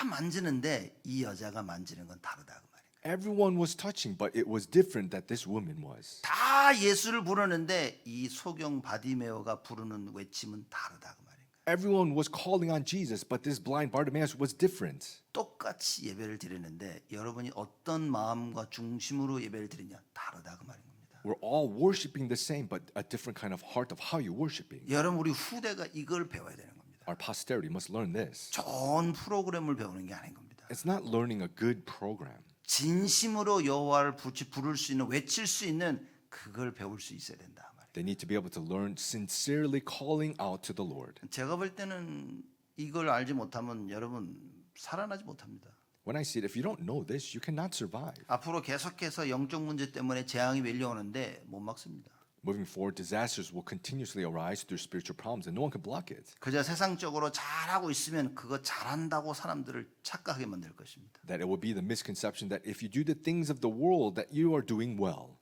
만지는데 이 여자가 만지는 건 다르다 그 말이에요. Everyone was touching, but it was different that this woman was. 다 예수를 부르는데 이 소경 바디메오가 부르는 외침은 다르다 그 말이에요. Everyone was calling on Jesus, but this blind Bartimaeus was different. 똑같이 예배를 드리는데 여러분이 어떤 마음과 중심으로 예배를 드리냐 다르다 그 말인 겁니다. We're all worshiping the same, but a different kind of heart of how you're worshiping. 여러분 우리 후대가 이걸 배워야 되는 겁니다. Our posterity must learn this. 좋은 프로그램을 배우는 게 아닌 겁니다. It's not learning a good program. 진심으로 여호와를 부를 수 있는 외칠 수 있는 그걸 배울 수 있어야 된다 말이에요. They need to be able to learn sincerely calling out to the Lord. 제가 볼 때는 이걸 알지 못하면 여러분 살아나지 못합니다. When I see it, if you don't know this, you cannot survive. 앞으로 계속해서 영적 문제 때문에 재앙이 밀려오는데 못 막습니다. Moving forward, disasters will continuously arise through spiritual problems, and no one can block it. 그저 세상적으로 잘하고 있으면 그거 잘한다고 사람들을 착각하게 만들 것입니다. That it will be the misconception that if you do the things of the world, that you are doing well.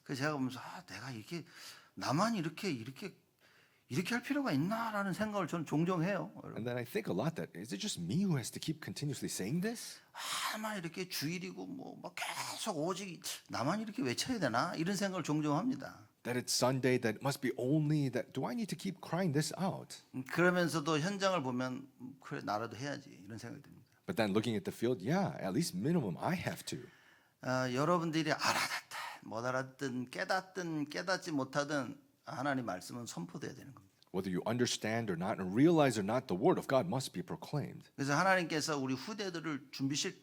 그래서 제가 보면서 내가 이렇게 나만 이렇게 할 필요가 있나라는 생각을 저는 종종 해요. And then I think a lot that, is it just me who has to keep continuously saying this? 막 이렇게 주일이고 막 계속 오직 나만 이렇게 외쳐야 되나 이런 생각을 종종 합니다. That it's Sunday, that it must be only that, do I need to keep crying this out? 그러면서도 현장을 보면 그래 나라도 해야지 이런 생각이 듭니다. But then looking at the field, yeah, at least minimum I have to. 여러분들이 알아듣든 못 알아듣든 깨닫든 깨닫지 못하든 하나님 말씀은 선포돼야 되는 겁니다. Whether you understand or not and realize or not, the word of God must be proclaimed. 그래서 하나님께서 우리 후대들을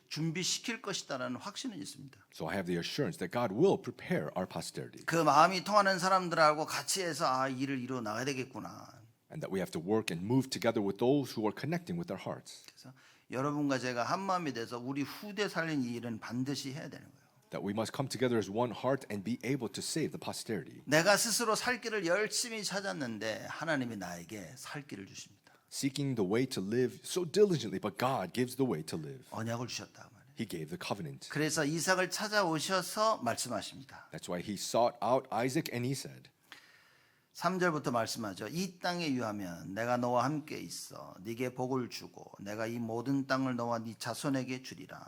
준비시킬 것이다라는 확신은 있습니다. So I have the assurance that God will prepare our posterity 그 마음이 통하는 사람들하고 같이 해서 일을 이루어 나가야 되겠구나. and that we have to work and move together with those who are connecting with their hearts. 그래서 여러분과 제가 한 마음이 돼서 우리 후대 살린 이 일은 반드시 해야 되는 거예요. That we must come together as one heart and be able to save the posterity. 내가 스스로 살 길을 열심히 찾았는데 하나님이 나에게 살 길을 주십니다. Seeking the way to live so diligently, but God gives the way to live. 언약을 주셨다 그 말이에요. He gave the covenant. 그래서 이삭을 찾아오셔서 말씀하십니다. That's why he sought out Isaac and he said, 3절부터 말씀하죠. 이 땅에 유하면 내가 너와 함께 있어 네게 복을 주고 내가 이 모든 땅을 너와 네 자손에게 주리라.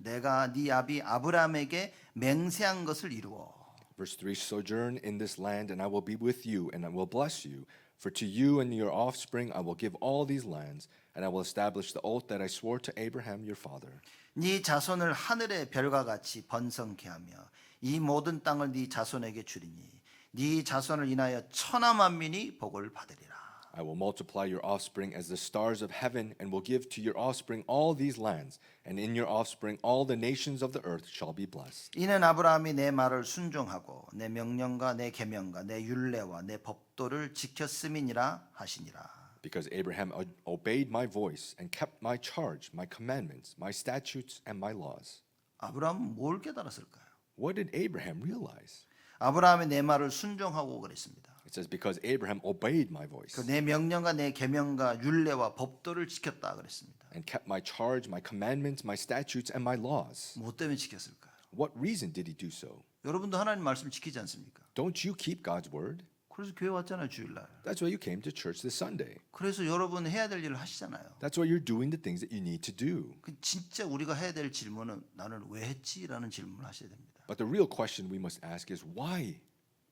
내가 네 아비 아브라함에게 맹세한 것을 이루어. Verse 3, sojourn in this land, and I will be with you, and I will bless you. For to you and your offspring I will give all these lands, and I will establish the oath that I swore to Abraham your father. 네 자손을 하늘의 별과 같이 번성케 하며 이 모든 땅을 네 자손에게 주리니 네 자손을 인하여 천하 만민이 복을 받으리라. I will multiply your offspring as the stars of heaven, and will give to your offspring all these lands, and in your offspring all the nations of the earth shall be blessed. 이는 아브라함이 내 말을 순종하고 내 명령과 내 계명과 내 율례와 내 법도를 지켰음이니라 하시니라. Because Abraham obeyed my voice and kept my charge, my commandments, my statutes, and my laws. 아브라함은 뭘 깨달았을까요? What did Abraham realize? 아브라함이 내 말을 순종하고 그랬습니다. It says, because Abraham obeyed my voice 그 내 명령과 내 계명과 율례와 법도를 지켰다 그랬습니다. and kept my charge, my commandments, my statutes, and my laws. 뭐 때문에 지켰을까요? What reason did he do so? 여러분도 하나님 말씀 지키지 않습니까? Don't you keep God's word? 그래서 교회 왔잖아요, 주일날. That's why you came to church this Sunday. 그래서 여러분 해야 될 일을 하시잖아요. That's why you're doing the things that you need to do. 그 진짜 우리가 해야 될 질문은 나는 왜 했지라는 질문을 하셔야 됩니다. But the real question we must ask is why?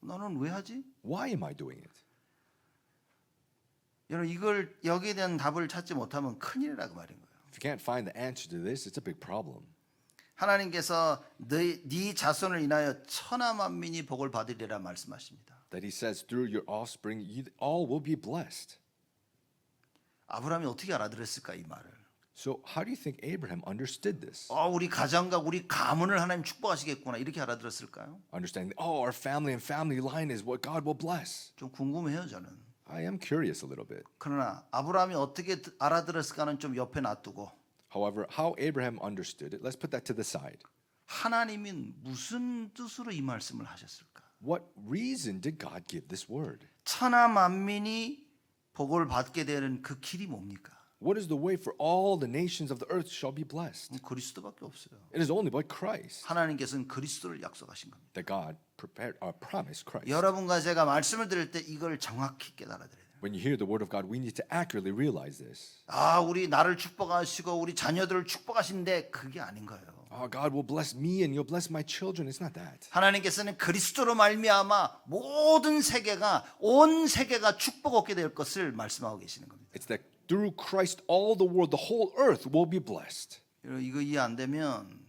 나는 왜 하지? Why am I doing it? 여러분 이걸 여기에 대한 답을 찾지 못하면 큰일이라 그 말인 거예요. If you can't find the answer to this, it's a big problem. 하나님께서 네 자손을 인하여 천하 만민이 복을 받으리라 말씀하십니다. That he says through your offspring, you all will be blessed. 아브라함이 어떻게 알아들었을까 이 말을? So how do you think Abraham understood this? 우리 가정과 우리 가문을 하나님 축복하시겠구나 이렇게 알아들었을까요? Understanding, our family and family line is what God will bless. 좀 궁금해요 저는. I am curious a little bit. 그러나 아브라함이 어떻게 알아들었을까는 좀 옆에 놔두고 However, how Abraham understood it, let's put that to the side. 하나님이 무슨 뜻으로 이 말씀을 하셨을까? What reason did God give this word? 천하 만민이 복을 받게 되는 그 길이 뭡니까? What is the way for all the nations of the earth shall be blessed? 그리스도밖에 없어요. It is only by Christ 하나님께서는 그리스도를 약속하신 겁니다. that God prepared or promised Christ. 여러분과 제가 말씀을 들을 때 이걸 정확히 깨달아야 돼요. When you hear the word of God, we need to accurately realize this. 우리 나를 축복하시고 우리 자녀들을 축복하신데 그게 아닌 거예요. Oh, God will bless me and you'll bless my children. It's not that. 하나님께서는 그리스도로 말미암아 모든 세계가 온 세계가 축복 얻게 될 것을 말씀하고 계시는 겁니다. It's that through Christ, all the world, the whole earth will be blessed. 여러분 이거 이해 안 되면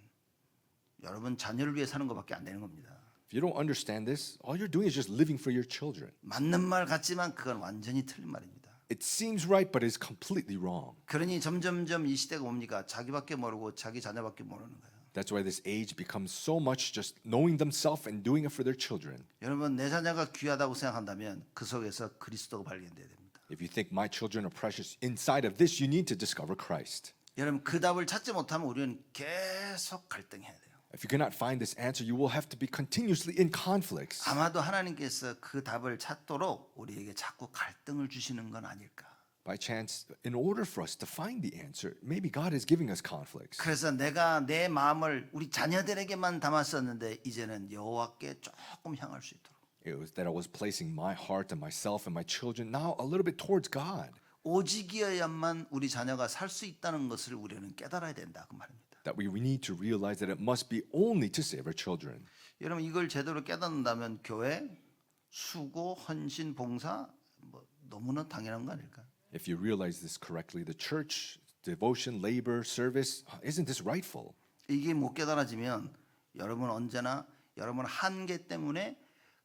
여러분 자녀를 위해 사는 것밖에 안 되는 겁니다. If you don't understand this, all you're doing is just living for your children. 맞는 말 같지만 그건 완전히 틀린 말입니다. It seems right, but it's completely wrong. 그러니 점점점 이 시대가 뭡니까? 자기밖에 모르고 자기 자녀밖에 모르는 거예요. That's why this age becomes so much just knowing themselves and doing it for their children. 여러분 내 자녀가 귀하다고 생각한다면 그 속에서 그리스도가 발견돼야 됩니다. If you think my children are precious, inside of this, you need to discover Christ. 여러분 그 답을 찾지 못하면 우리는 계속 갈등해야 돼요. If you cannot find this answer, you will have to be continuously in conflicts. 아마도 하나님께서 그 답을 찾도록 우리에게 자꾸 갈등을 주시는 건 아닐까. By chance, in order for us to find the answer, maybe God is giving us conflicts. 그래서 내가 내 마음을 우리 자녀들에게만 담았었는데 이제는 여호와께 조금 향할 수 있도록. It was that I was placing my heart and myself and my children now a little bit towards God. 오직이어야만 우리 자녀가 살 수 있다는 것을 우리는 깨달아야 된다 그 말입니다. That we need to realize that it must be only to save our children. 여러분 이걸 제대로 깨닫는다면 교회 수고, 헌신, 봉사 너무나 당연한 거 아닐까? If you realize this correctly, the church, devotion, labor, service, isn't this rightful? 이게 못 깨달아지면 여러분 언제나 여러분 한계 때문에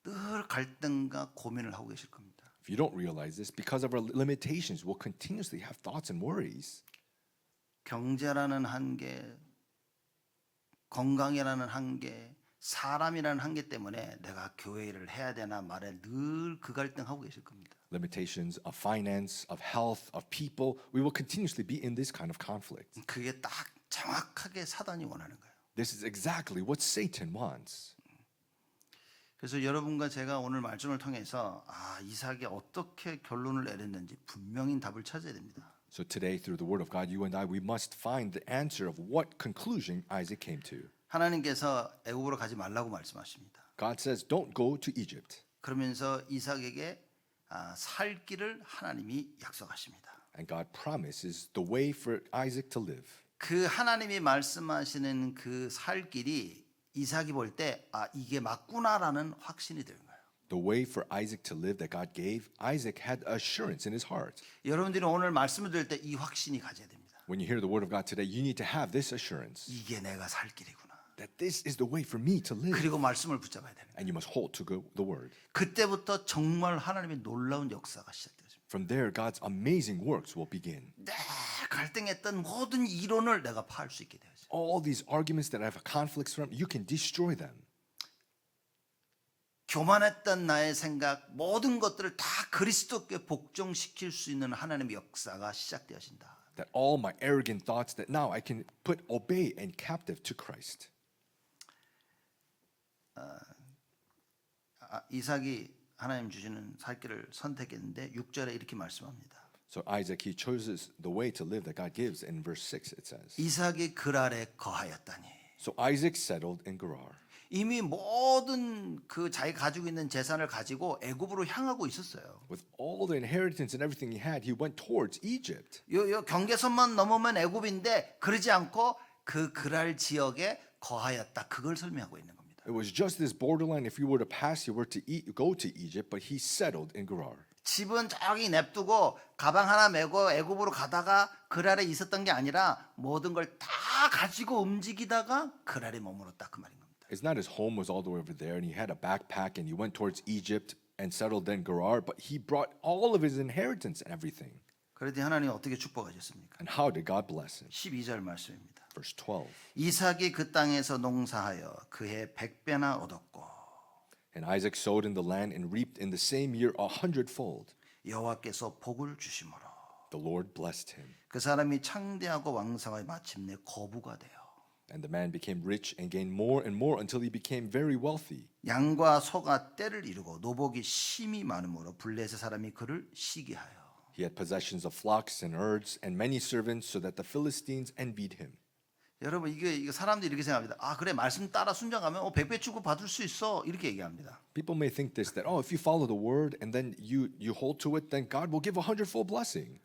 늘 갈등과 고민을 하고 계실 겁니다. If you don't realize this, because of our limitations, we'll continuously have thoughts and worries. 경제라는 한계, 건강이라는 한계, 사람이라는 한계 때문에 내가 교회 일을 해야 되나 말해 늘 그 갈등하고 계실 겁니다. limitations of finance, of health, of people. We will continuously be in this kind of conflict. 그게 딱 정확하게 사단이 원하는 거예요. This is exactly what Satan wants. 그래서 여러분과 제가 오늘 말씀을 통해서 이삭이 어떻게 결론을 내렸는지 분명히 답을 찾아야 됩니다. So today, through the word of God, you and I, we must find the answer of what conclusion Isaac came to. 하나님께서 애굽으로 가지 말라고 말씀하십니다. God says, don't go to Egypt. 그러면서 이삭에게 살 길을 하나님이 약속하십니다. And God promises the way for Isaac to live. 그 하나님이 말씀하시는 그 살 길이 이삭이 볼 때 이게 맞구나라는 확신이 드는 거예요. The way for Isaac to live that God gave, Isaac had assurance in his heart. 여러분들이 오늘 말씀을 들을 때 이 확신이 가져야 됩니다. When you hear the word of God today, you need to have this assurance 이게 내가 살 길이구나. that this is the way for me to live. 그리고 말씀을 붙잡아야 되는 거예요. And you must hold to the word. 그때부터 정말 하나님의 놀라운 역사가 시작되어집니다. From there, God's amazing works will begin. 갈등했던 모든 이론을 내가 파할 수 있게 되어져. All these arguments that I have conflicts from, you can destroy them. 교만했던 나의 생각 모든 것들을 다 그리스도께 복종시킬 수 있는 하나님의 역사가 시작되어진다. That all my arrogant thoughts that now I can obey and captive to Christ. 이삭이 하나님 주시는 살 길을 선택했는데 6절에 이렇게 말씀합니다. So Isaac, he chooses the way to live that God gives. In verse 6, it says, 이삭이 그랄에 거하였다니. So Isaac settled in Gerar. 이미 모든 그 자기가 가지고 있는 재산을 가지고 애굽으로 향하고 있었어요. With all the inheritance and everything he had, he went towards Egypt. 요 경계선만 넘으면 애굽인데 그러지 않고 그 그랄 지역에 거하였다. 그걸 설명하고 있는 겁니다. It was just this borderline. If you were to pass, you were to go to Egypt, but he settled in Gerar. 집은 저기 냅두고 가방 하나 메고 애굽으로 가다가 그랄에 있었던 게 아니라 모든 걸 다 가지고 움직이다가 그랄에 머물렀다 그 말인 겁니다. It's not his home was all the way over there, and he had a backpack, and he went towards Egypt and settled in Gerar, but he brought all of his inheritance and everything. 그랬더니 하나님 어떻게 축복하셨습니까? And how did God bless him? 12절 말씀입니다. Verse 12. 이삭이 그 땅에서 농사하여 그해 100배나 얻었고 And Isaac sowed in the land and reaped in the same year 100-fold. 여호와께서 복을 주심으로 The Lord blessed him. 그 사람이 창대하고 왕성하여 마침내 거부가 돼요. And the man became rich and gained more and more until he became very wealthy. 양과 소가 떼를 이루고 노복이 심히 많으므로 블레셋 사람이 그를 시기하여 He had possessions of flocks and herds and many servants, so that the Philistines envied him. 여러분 이게 사람들이 이렇게 생각합니다. 그래 말씀 따라 순종하면 100배 주고 받을 수 있어 이렇게 얘기합니다. People may think this, that if you follow the word and then you hold to it, then God will give 100-fold blessing.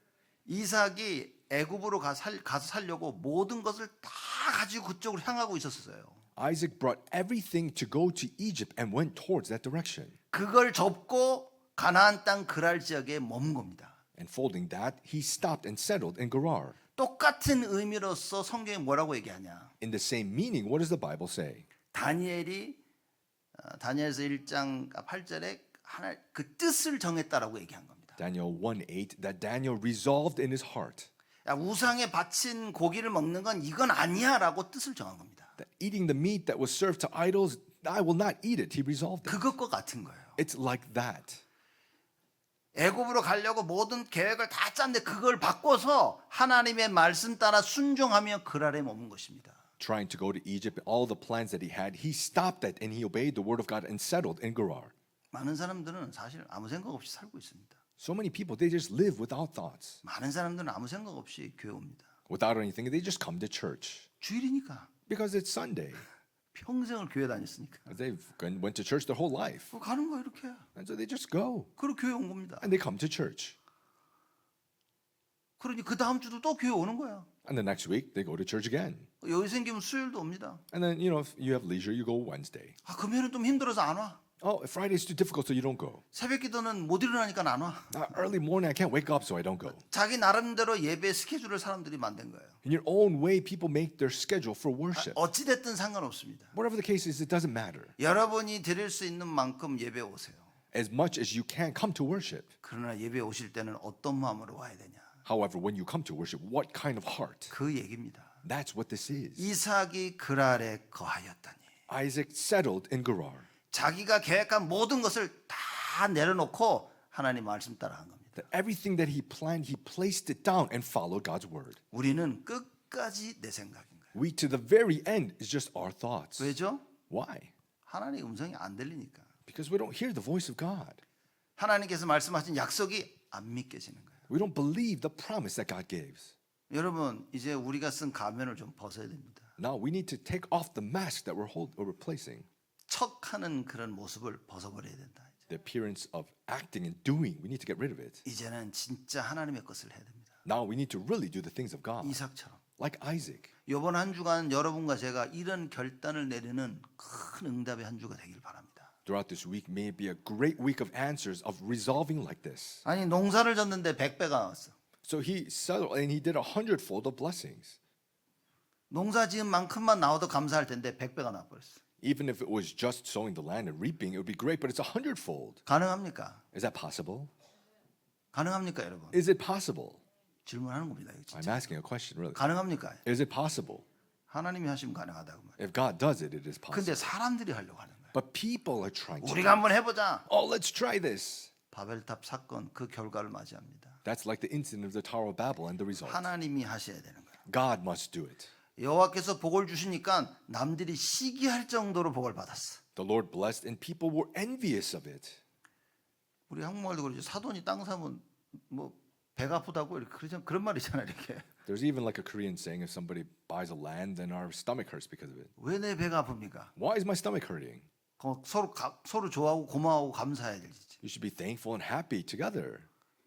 이삭이 애굽으로 가서 살려고 모든 것을 다 가지고 그쪽으로 향하고 있었어요. Isaac brought everything to go to Egypt and went towards that direction. 그걸 접고 가나안 땅 그랄 지역에 머문 겁니다. And folding that, he stopped and settled in Gerar. 똑같은 의미로서 성경이 뭐라고 얘기하냐? In the same meaning, what does the Bible say? 다니엘이 다니엘서 1장 8절에 하나 그 뜻을 정했다라고 얘기한 겁니다. Daniel 1:8, that Daniel resolved in his heart 야, 우상에 바친 고기를 먹는 건 이건 아니야라고 뜻을 정한 겁니다. that eating the meat that was served to idols, I will not eat it. He resolved it. 그것과 같은 거예요. It's like that. 애굽으로 가려고 모든 계획을 다 짰는데 그걸 바꿔서 하나님의 말씀 따라 순종하며 그랄에 머문 것입니다. Trying to go to Egypt, all the plans that he had, he stopped that and he obeyed the word of God and settled in Gerar. 많은 사람들은 사실 아무 생각 없이 살고 있습니다. So many people, they just live without thoughts, 많은 사람들은 아무 생각 없이 교회 옵니다. without anything. They just come to church 주일이니까 because it's Sunday. 평생을 교회 다녔으니까 They've went to church their whole life, 가는 거야 이렇게. and so they just go 그리고 교회 온 겁니다. and they come to church. 그러니 그 다음 주도 또 교회 오는 거야. And the next week they go to church again. 여유 생기면 수요일도 옵니다. And then, if you have leisure, you go Wednesday. 금요일은 좀 힘들어서 안 와. Friday's too difficult, so you don't go. 새벽 기도는 못 일어나니까 안 와. Early morning, I can't wake up, so I don't go. 자기 나름대로 예배 스케줄을 사람들이 만든 거예요. In your own way, people make their schedule for worship. 어찌 됐든 상관없습니다. Whatever the case is, it doesn't matter. 여러분이 드릴 수 있는 만큼 예배 오세요. As much as you can, come to worship. 그러나 예배 오실 때는 어떤 마음으로 와야 되냐? However, when you come to worship, what kind of heart? 그 얘기입니다. That's what this is. 이삭이 그랄에 거하였다니. Isaac settled in Gerar. 자기가 계획한 모든 것을 다 내려놓고 하나님 말씀 따라한 겁니다. That everything that he planned, he placed it down and followed God's word. 우리는 끝까지 내 생각인 거예요. We to the very end is just our thoughts. 왜죠? Why? 하나님의 음성이 안 들리니까. Because we don't hear the voice of God. 하나님께서 말씀하신 약속이 안 믿겨지는 거예요. We don't believe the promise that God gives. 여러분 이제 우리가 쓴 가면을 좀 벗어야 됩니다. Now we need to take off the mask that we're replacing. 척하는 그런 모습을 벗어버려야 된다. The appearance of acting and doing, we need to get rid of it. 이제는 진짜 하나님의 것을 해야 됩니다. Now we need to really do the things of God. 이삭처럼. Like Isaac. 이번 한 주간 여러분과 제가 이런 결단을 내리는 큰 응답의 한 주가 되길 바랍니다. Throughout this week may be a great week of answers of resolving like this. 아니 농사를 졌는데 100배가 나왔어. So he settled and he did 100-fold of blessings. 농사 지은 만큼만 나와도 감사할 텐데 100배가 나와버렸어. Even if it was just sowing the land and reaping, it would be great, but it's 100-fold. 가능합니까? Is that possible? 가능합니까 여러분? Is it possible? 질문하는 겁니다. 이거 I'm 진짜. asking a question, really. 가능합니까? Is it possible? 하나님이 하시면 가능하다고 말이에요. If God does it, it is possible. 근데 사람들이 하려고 하는 거예요. But people are trying to. 우리가 한번 해보자. Oh, let's try this. 바벨탑 사건 그 결과를 맞이합니다. That's like the incident of the Tower of Babel and the result. 하나님이 하셔야 되는 거예요. God must do it. 여호와께서 복을 주시니까 남들이 시기할 정도로 복을 받았어. The Lord blessed, and people were envious of it. 우리 한국말도 그러죠. 사돈이 땅 사면 뭐 배가 아프다고 이렇게 그런 말 있잖아요. 이렇게. There's even like a Korean saying, if somebody buys a land, then our stomach hurts because of it. 왜 내 배가 아픕니까? Why is my stomach hurting? 서로 좋아하고 고마워하고 감사해야 되지. You should be thankful and happy together.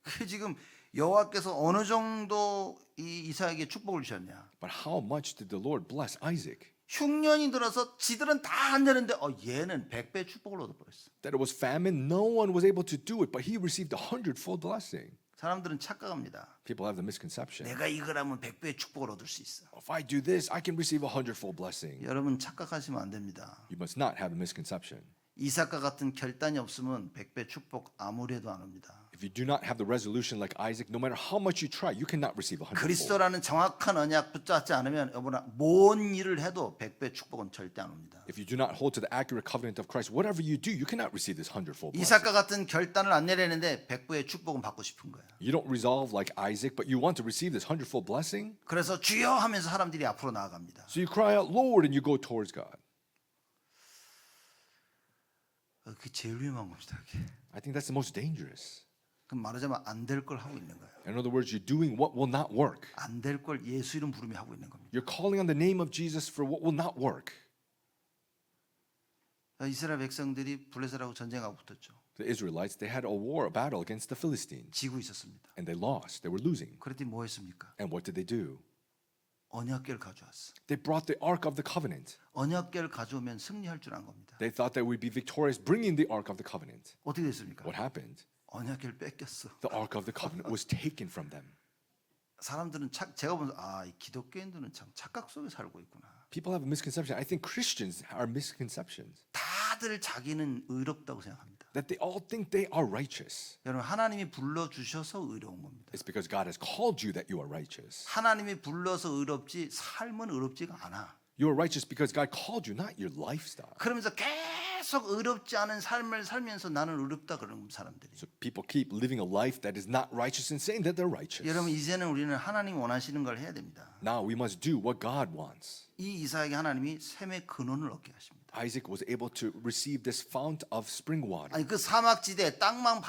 그 지금 여호와께서 어느 정도 이 이삭에게 축복을 주셨냐? But how much did the Lord bless Isaac? 흉년이 들어서 지들은 다 안 되는데 얘는 100배 축복을 얻어버렸어. That it was famine, no one was able to do it, but he received 100-fold blessing. 사람들은 착각합니다. People have the misconception. 내가 이걸 하면 100배의 축복을 얻을 수 있어. If I do this, I can receive 100-fold blessing. 여러분 착각하시면 안 됩니다. You must not have a misconception. 이삭과 같은 결단이 없으면 100배 축복 아무리 해도 안 옵니다. If you do not have the resolution like Isaac, no matter how much you try, you cannot receive 100-fold. 그리스도라는 정확한 언약 붙잡지 않으면 여러분아 뭔 일을 해도 100배 축복은 절대 안 옵니다. If you do not hold to the accurate covenant of Christ, whatever you do, you cannot receive this 100-fold blessing. 이삭과 같은 결단을 안 내려는데 100배의 축복은 받고 싶은 거예요. You don't resolve like Isaac, but you want to receive this 100-fold blessing. 그래서 주여 하면서 사람들이 앞으로 나아갑니다. So you cry out, Lord, and you go towards God. 그게 제일 위험한 겁니다. 그게. I think that's the most dangerous. 그럼 말하자면 안 될 걸 하고 있는 거예요. In other words, you're doing what will not work. 안 될 걸 예수 이름 부르며 하고 있는 겁니다. You're calling on the name of Jesus for what will not work. 이스라엘 백성들이 블레셋하고 전쟁하고 붙었죠. The Israelites, they had a battle against the Philistines, 지고 있었습니다. and they lost. They were losing. 그랬더니 뭐 했습니까? And what did they do? 언약궤를 가져왔어. They brought the Ark of the Covenant. 언약궤를 가져오면 승리할 줄 안 겁니다. They thought they would be victorious bringing the Ark of the Covenant. 어떻게 됐습니까? What happened? 언약궤를 뺏겼어. The Ark of the Covenant was taken from them. 사람들은 제가 보면서 이 기독교인들은 참 착각 속에 살고 있구나. People have a misconception. I think Christians are misconceptions. 다들 자기는 의롭다고 생각합니다. That they all think they are righteous. 여러분 하나님이 불러 주셔서 의로운 겁니다. It's because God has called you that you are righteous. 하나님이 불러서 의롭지 삶은 의롭지가 않아. You are righteous because God called you, not your lifestyle. 그러면서 계속 의롭지 않은 삶을 살면서 나는 의롭다 그러는 사람들이. So people keep living a life that is not righteous and saying that they're righteous. 여러분 이제는 우리는 하나님 원하시는 걸 해야 됩니다. Now we must do what God wants. 이 이삭에게 하나님이 샘의 근원을 얻게 하십니다. Isaac was able to receive this fount of spring water. 아니 그 사막지대에 땅만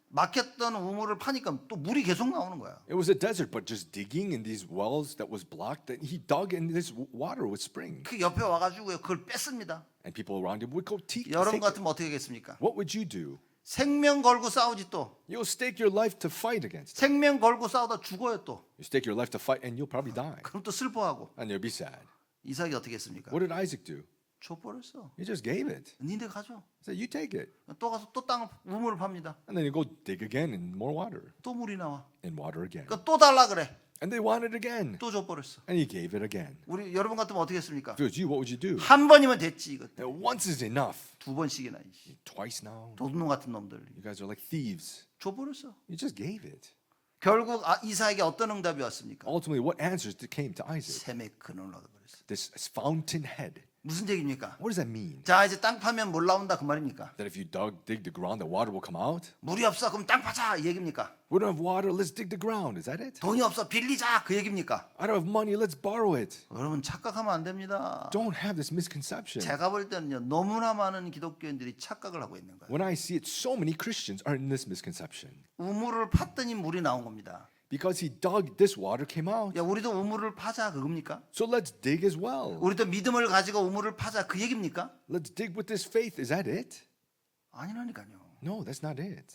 막혔던 우물을 파니까 또 물이 계속 나오는 거야. It was a desert, but just digging in these wells that was blocked, that he dug and this water would spring. 그 옆에 와가지고요 그걸 뺐습니다. And people around him would go take 여러분 it. 같으면 어떻게 하겠습니까? What would you do? 생명 걸고 싸우지 또. You'll stake your life to fight against it. 생명 걸고 싸우다 죽어요 또. You stake your life to fight and you'll probably die. 그럼 또 슬퍼하고. And you'll be sad. 이삭이 어떻게 했습니까? What did Isaac do? 줘버렸어. He just gave it. 니네 가져. He said, you take it. 또 가서 또 땅을 우물을 팝니다. And then you go dig again and more water. 또 물이 나와. And water again. 그러니까 또 달라 그래. And they wanted it again. 또 줘버렸어. And he gave it again. 우리 여러분 같으면 어떻게 했습니까? If it was you, what would you do? 한 번이면 됐지 이것. Once is enough. 두 번씩이나. Twice now? 도둑놈 같은 놈들. You guys are like thieves. 줘버렸어. You just gave it. 결국 이삭에게 어떤 응답이 왔습니까? Ultimately, what answers came to Isaac? 샘의 근원을 얻어버렸어. This fountainhead. 무슨 얘기입니까? What does that mean? 자, 이제 땅 파면 뭘 나온다 그 말입니까? That if you dig the ground, the water will come out? 물이 없어 그럼 땅 파자 이 얘기입니까? We don't have water, let's dig the ground. Is that it? 돈이 없어 빌리자 그 얘기입니까? I don't have money, let's borrow it. 여러분 착각하면 안 됩니다. Don't have this misconception. 제가 볼 때는요 너무나 많은 기독교인들이 착각을 하고 있는 거예요. When I see it, so many Christians are in this misconception. 우물을 팠더니 물이 나온 겁니다. Because he dug, this water came out. 야 우리도 우물을 파자 그겁니까? So let's dig as well. 우리도 믿음을 가지고 우물을 파자 그 얘기입니까? Let's dig with this faith. Is that it? 아니라니까요. No, that's not it.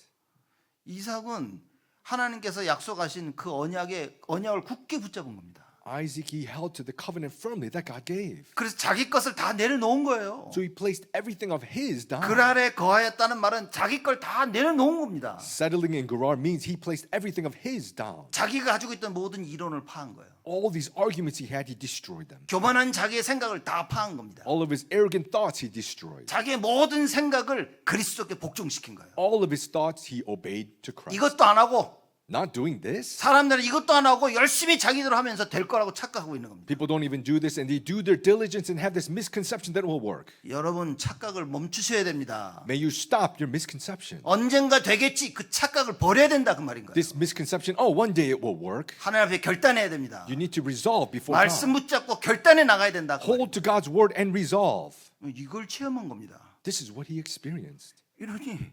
이삭은 하나님께서 약속하신 그 언약을 굳게 붙잡은 겁니다. Isaac, he held to the covenant firmly that God gave. 그래서 자기 것을 다 내려놓은 거예요. So he placed everything of his down. 그 아래 거하였다는 말은 자기 걸 다 내려놓은 겁니다. Settling in Gerar means he placed everything of his down. 자기가 가지고 있던 모든 이론을 파한 거예요. All these arguments he had, he destroyed them. 교만한 자기의 생각을 다 파한 겁니다. All of his arrogant thoughts, he destroyed. 자기의 모든 생각을 그리스도께 복종시킨 거예요. All of his thoughts, he obeyed to Christ. 이것도 안 하고 Not doing this. 사람들은 이것도 안 하고 열심히 자기대로 하면서 될 거라고 착각하고 있는 겁니다. People don't even do this and they do their diligence and have this misconception that it will work. 여러분 착각을 멈추셔야 됩니다. May you stop your misconception. 언젠가 되겠지 그 착각을 버려야 된다 그 말인 거예요. This misconception, oh, one day it will work. 하나님 앞에 결단해야 됩니다. You need to resolve before 말씀 God. 붙잡고 결단해 나가야 된다. 그 Hold to God's word and resolve. 말이에요. 이걸 체험한 겁니다. This is what he experienced. 이러니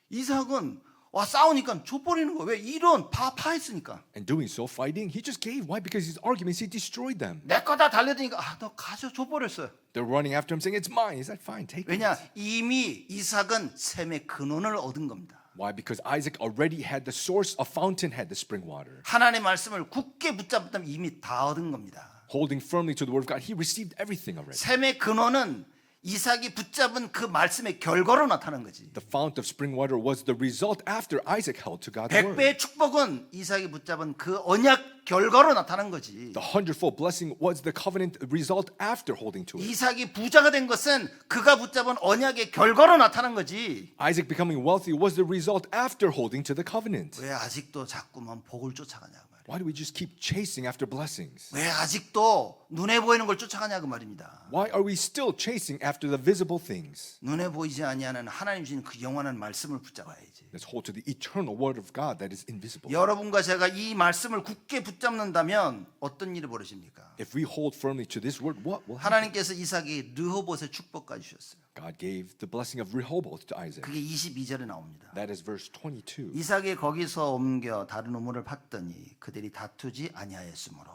이삭은 와 싸우니까 줘버리는 거예요. 왜 이런 파했으니까. And doing so, fighting, he just gave. Why? Because his arguments, he destroyed them. 내 거 다 달려드니까 너 가져 줘버렸어요. They're running after him saying, it's mine. Is that fine? Take it. 왜냐 이미 이삭은 샘의 근원을 얻은 겁니다. Why? Because Isaac already had the source, a fountain had the spring water. 하나님의 말씀을 굳게 붙잡았다면 이미 다 얻은 겁니다. Holding firmly to the word of God, he received everything already. 샘의 근원은 이삭이 붙잡은 그 말씀의 결과로 나타난 거지. The fount of spring water was the result after Isaac held to God's word. 100배의 축복은 이삭이 붙잡은 그 언약 결과로 나타난 거지. The hundredfold blessing was the covenant result after holding to it. 이삭이 부자가 된 것은 그가 붙잡은 언약의 결과로 나타난 거지. Isaac becoming wealthy was the result after holding to the covenant. 왜 아직도 자꾸만 복을 쫓아가냐 그 말이야. Why do we just keep chasing after blessings? 왜 아직도 눈에 보이는 걸 쫓아가냐 그 말입니다. Why are we still chasing after the visible things? 눈에 보이지 아니하는 하나님 주신 그 영원한 말씀을 붙잡아야지. Let's hold to the eternal word of God that is invisible. 여러분과 제가 이 말씀을 굳게 붙잡는다면 어떤 일이 벌어집니까? If we hold firmly to this word, what will happen? 하나님께서 이삭이 르호봇의 축복까지 주셨어요. God gave the blessing of Rehoboth to Isaac. 그게 22절에 나옵니다. That is verse 22. 이삭이 거기서 옮겨 다른 우물을 팠더니 그들이 다투지 아니하였으므로.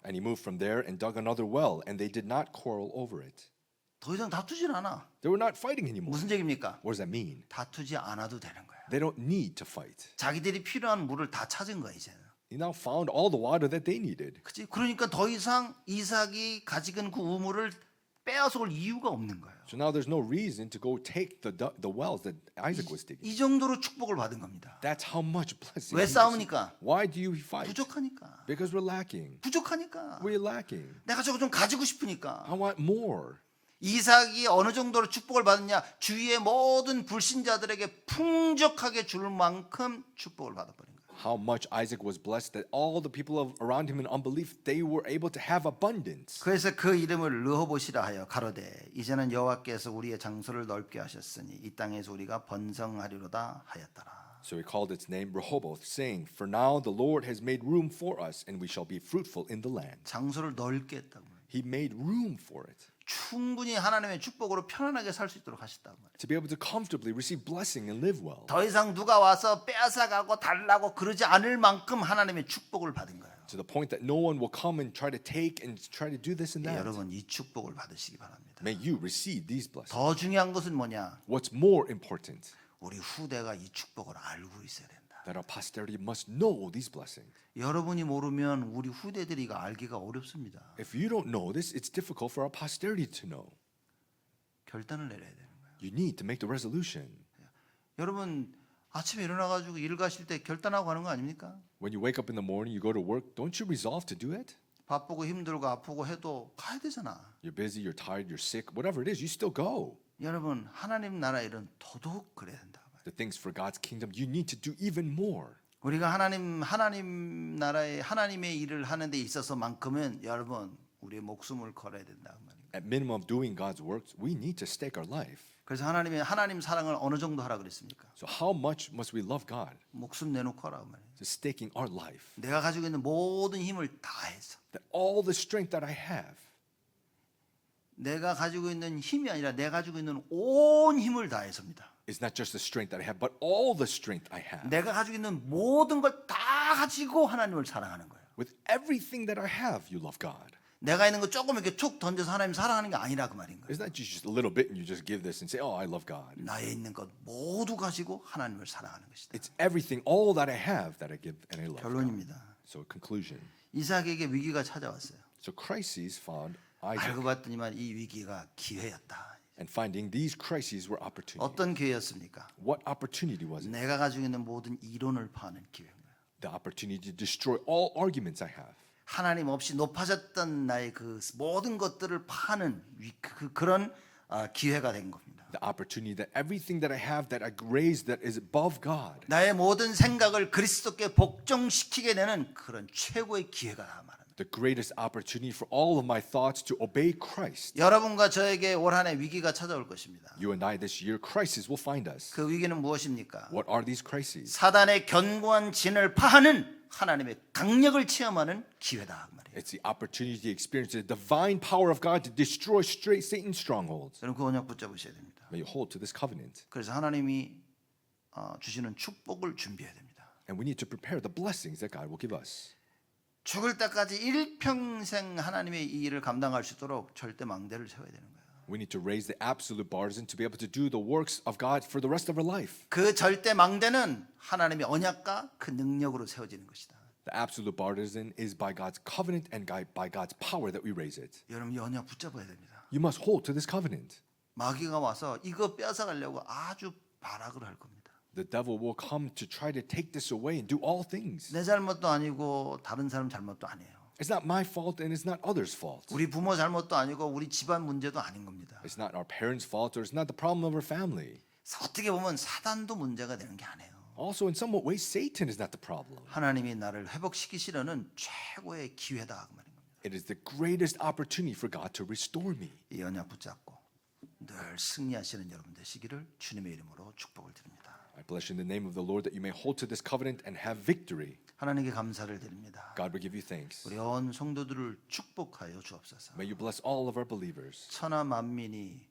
And he moved from there and dug another well, and they did not quarrel over it. 더 이상 다투질 않아. They were not fighting anymore. 무슨 얘기입니까? What does that mean? 다투지 않아도 되는 거야. They don't need to fight. 자기들이 필요한 물을 다 찾은 거야 이제는. They now found all the water that they needed. 그치? 그러니까 더 이상 이삭이 가지고 있는 그 우물을 빼앗아올 이유가 없는 거예요. So now there's no reason to go take the wells that Isaac was digging. 이 정도로 축복을 받은 겁니다. That's how much blessing. 왜 he received. 싸우니까? Why do you fight? 부족하니까. Because we're lacking. 부족하니까. We're lacking. 내가 저거 좀 가지고 싶으니까. I want more. 이삭이 어느 정도로 축복을 받았냐? 주위의 모든 불신자들에게 풍족하게 줄 만큼 축복을 받아버린 거예요. How much Isaac was blessed that all the people around him in unbelief, they were able to have abundance. 그래서 그 이름을 르호봇이라 하여 가로되 이제는 여호와께서 우리의 장소를 넓게 하셨으니 이 땅에서 우리가 번성하리로다 하였더라. So he called its name Rehoboth, saying, For now the Lord has made room for us, and we shall be fruitful in the land. 장소를 넓게 했다고. He made room for it. 충분히 하나님의 축복으로 편안하게 살 수 있도록 하셨단 말이에요. To be able to comfortably receive blessing and live well. 더 이상 누가 와서 빼앗아가고 달라고 그러지 않을 만큼 하나님의 축복을 받은 거예요. To the point that no one will come and try to take and try to do this and that. 여러분 이 축복을 받으시기 바랍니다. May you receive these blessings. 더 중요한 것은 뭐냐? What's more important? 우리 후대가 이 축복을 알고 있어야 된다. That our posterity must know these blessings. 여러분이 모르면 우리 후대들이 이거 알기가 어렵습니다. If you don't know this, it's difficult for our posterity to know. 결단을 내려야 되는 거예요. You need to make the resolution. 여러분 아침에 일어나가지고 일 가실 때 결단하고 가는 거 아닙니까? When you wake up in the morning, you go to work, don't you resolve to do it? 바쁘고 힘들고 아프고 해도 가야 되잖아. You're busy, you're tired, you're sick, whatever it is, you still go. 여러분 하나님 나라 일은 더더욱 그래야 된다. The things for God's kingdom, you need to do even more. 우리가 하나님 나라의 하나님의 일을 하는 데 있어서만큼은 여러분 우리의 목숨을 걸어야 된다 그 말이에요. at minimum doing God's works, we need to stake our life. 그래서 하나님 사랑을 어느 정도 하라 그랬습니까? So how much must we love God? 목숨 내놓고 하라고 말이에요. Just staking our life. 내가 가지고 있는 모든 힘을 다해서. That all the strength that I have, 내가 가지고 있는 힘이 아니라 내가 가지고 있는 온 힘을 다해서입니다. is not just the strength that I have, but all the strength I have. 내가 가지고 있는 모든 걸 다 가지고 하나님을 사랑하는 거예요. With everything that I have, you love God. 내가 있는 거 조금 이렇게 툭 던져서 하나님 사랑하는 게 아니라 그 말인 거예요. It's not just a little bit and you just give this and say, oh, I love God. 나에 있는 것 모두 가지고 하나님을 사랑하는 것이다. It's everything, all that I have that I give and I love God. 결론입니다. So conclusion. 이삭에게 위기가 찾아왔어요. So crises found Isaac. 알고 봤더니만 이 위기가 기회였다. And finding these crises were opportunities. 어떤 기회였습니까? What opportunity was it? 내가 가지고 있는 모든 이론을 파는 기회인 거예요. The opportunity to destroy all arguments I have. 하나님 없이 높아졌던 나의 그 모든 것들을 파는 그런 기회가 된 겁니다. The opportunity that everything that I have that I raised that is above God. 나의 모든 생각을 그리스도께 복종시키게 되는 그런 최고의 기회가 말합니다. The greatest opportunity for all of my thoughts to obey Christ. 여러분과 저에게 올 한 해 위기가 찾아올 것입니다. You and I this year, crisis will find us. 그 위기는 무엇입니까? What are these crises? 사단의 견고한 진을 파하는 하나님의 강력을 체험하는 기회다 그 말이에요. It's the opportunity to experience the divine power of God to destroy Satan's strongholds. 여러분 그 언약 붙잡으셔야 됩니다. May you hold to this covenant. 그래서 하나님이 주시는 축복을 준비해야 됩니다. And we need to prepare the blessings that God will give us. 죽을 때까지 일평생 하나님의 이 일을 감당할 수 있도록 절대 망대를 세워야 되는 거예요. We need to raise the absolute partisan to be able to do the works of God for the rest of our life. 그 절대 망대는 하나님의 언약과 그 능력으로 세워지는 것이다. The absolute partisan is by God's covenant and by God's power that we raise it. 여러분 이 언약 붙잡아야 됩니다. You must hold to this covenant. 마귀가 와서 이거 뺏어가려고 아주 발악을 할 겁니다. The devil will come to try to take this away and do all things. 내 잘못도 아니고 다른 사람 잘못도 아니에요. It's not my fault and it's not others' fault. 우리 부모 잘못도 아니고 우리 집안 문제도 아닌 겁니다. It's not our parents' fault or it's not the problem of our family. 어떻게 보면 사단도 문제가 되는 게 아니에요. Also, in somewhat ways, Satan is not the problem. 하나님이 나를 회복시키시려는 최고의 기회다 그 말인 겁니다. It is the greatest opportunity for God to restore me. 이 언약 붙잡고 늘 승리하시는 여러분 되시기를 주님의 이름으로 축복을 드립니다. I bless you in the name of the Lord that you may hold to this covenant and have victory. 하나님께 감사를 드립니다. God will give you thanks. 우리 온 성도들을 축복하여 주옵소서. May you bless all of our believers. 천하 만민이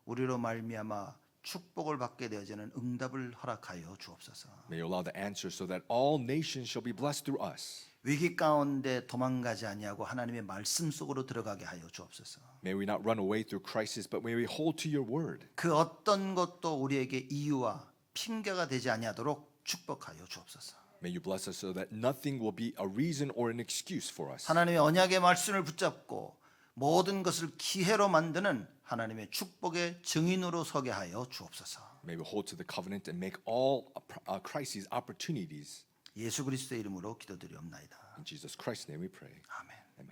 우리로 말미암아 축복을 받게 되어지는 응답을 허락하여 주옵소서. May you allow the answer so that all nations shall be blessed through us. 위기 가운데 도망가지 아니하고 하나님의 말씀 속으로 들어가게 하여 주옵소서. May we not run away through crisis, but may we hold to your word. 그 어떤 것도 우리에게 이유와 핑계가 되지 아니하도록 축복하여 주옵소서. May you bless us so that nothing will be a reason or an excuse for us. 하나님의 언약의 말씀을 붙잡고 모든 것을 기회로 만드는 하나님의 축복의 증인으로 서게 하여 주옵소서. May we hold to the covenant and make all crises opportunities. 예수 그리스도의 이름으로 기도드리옵나이다. In Jesus Christ's name we pray. 아멘. Amen.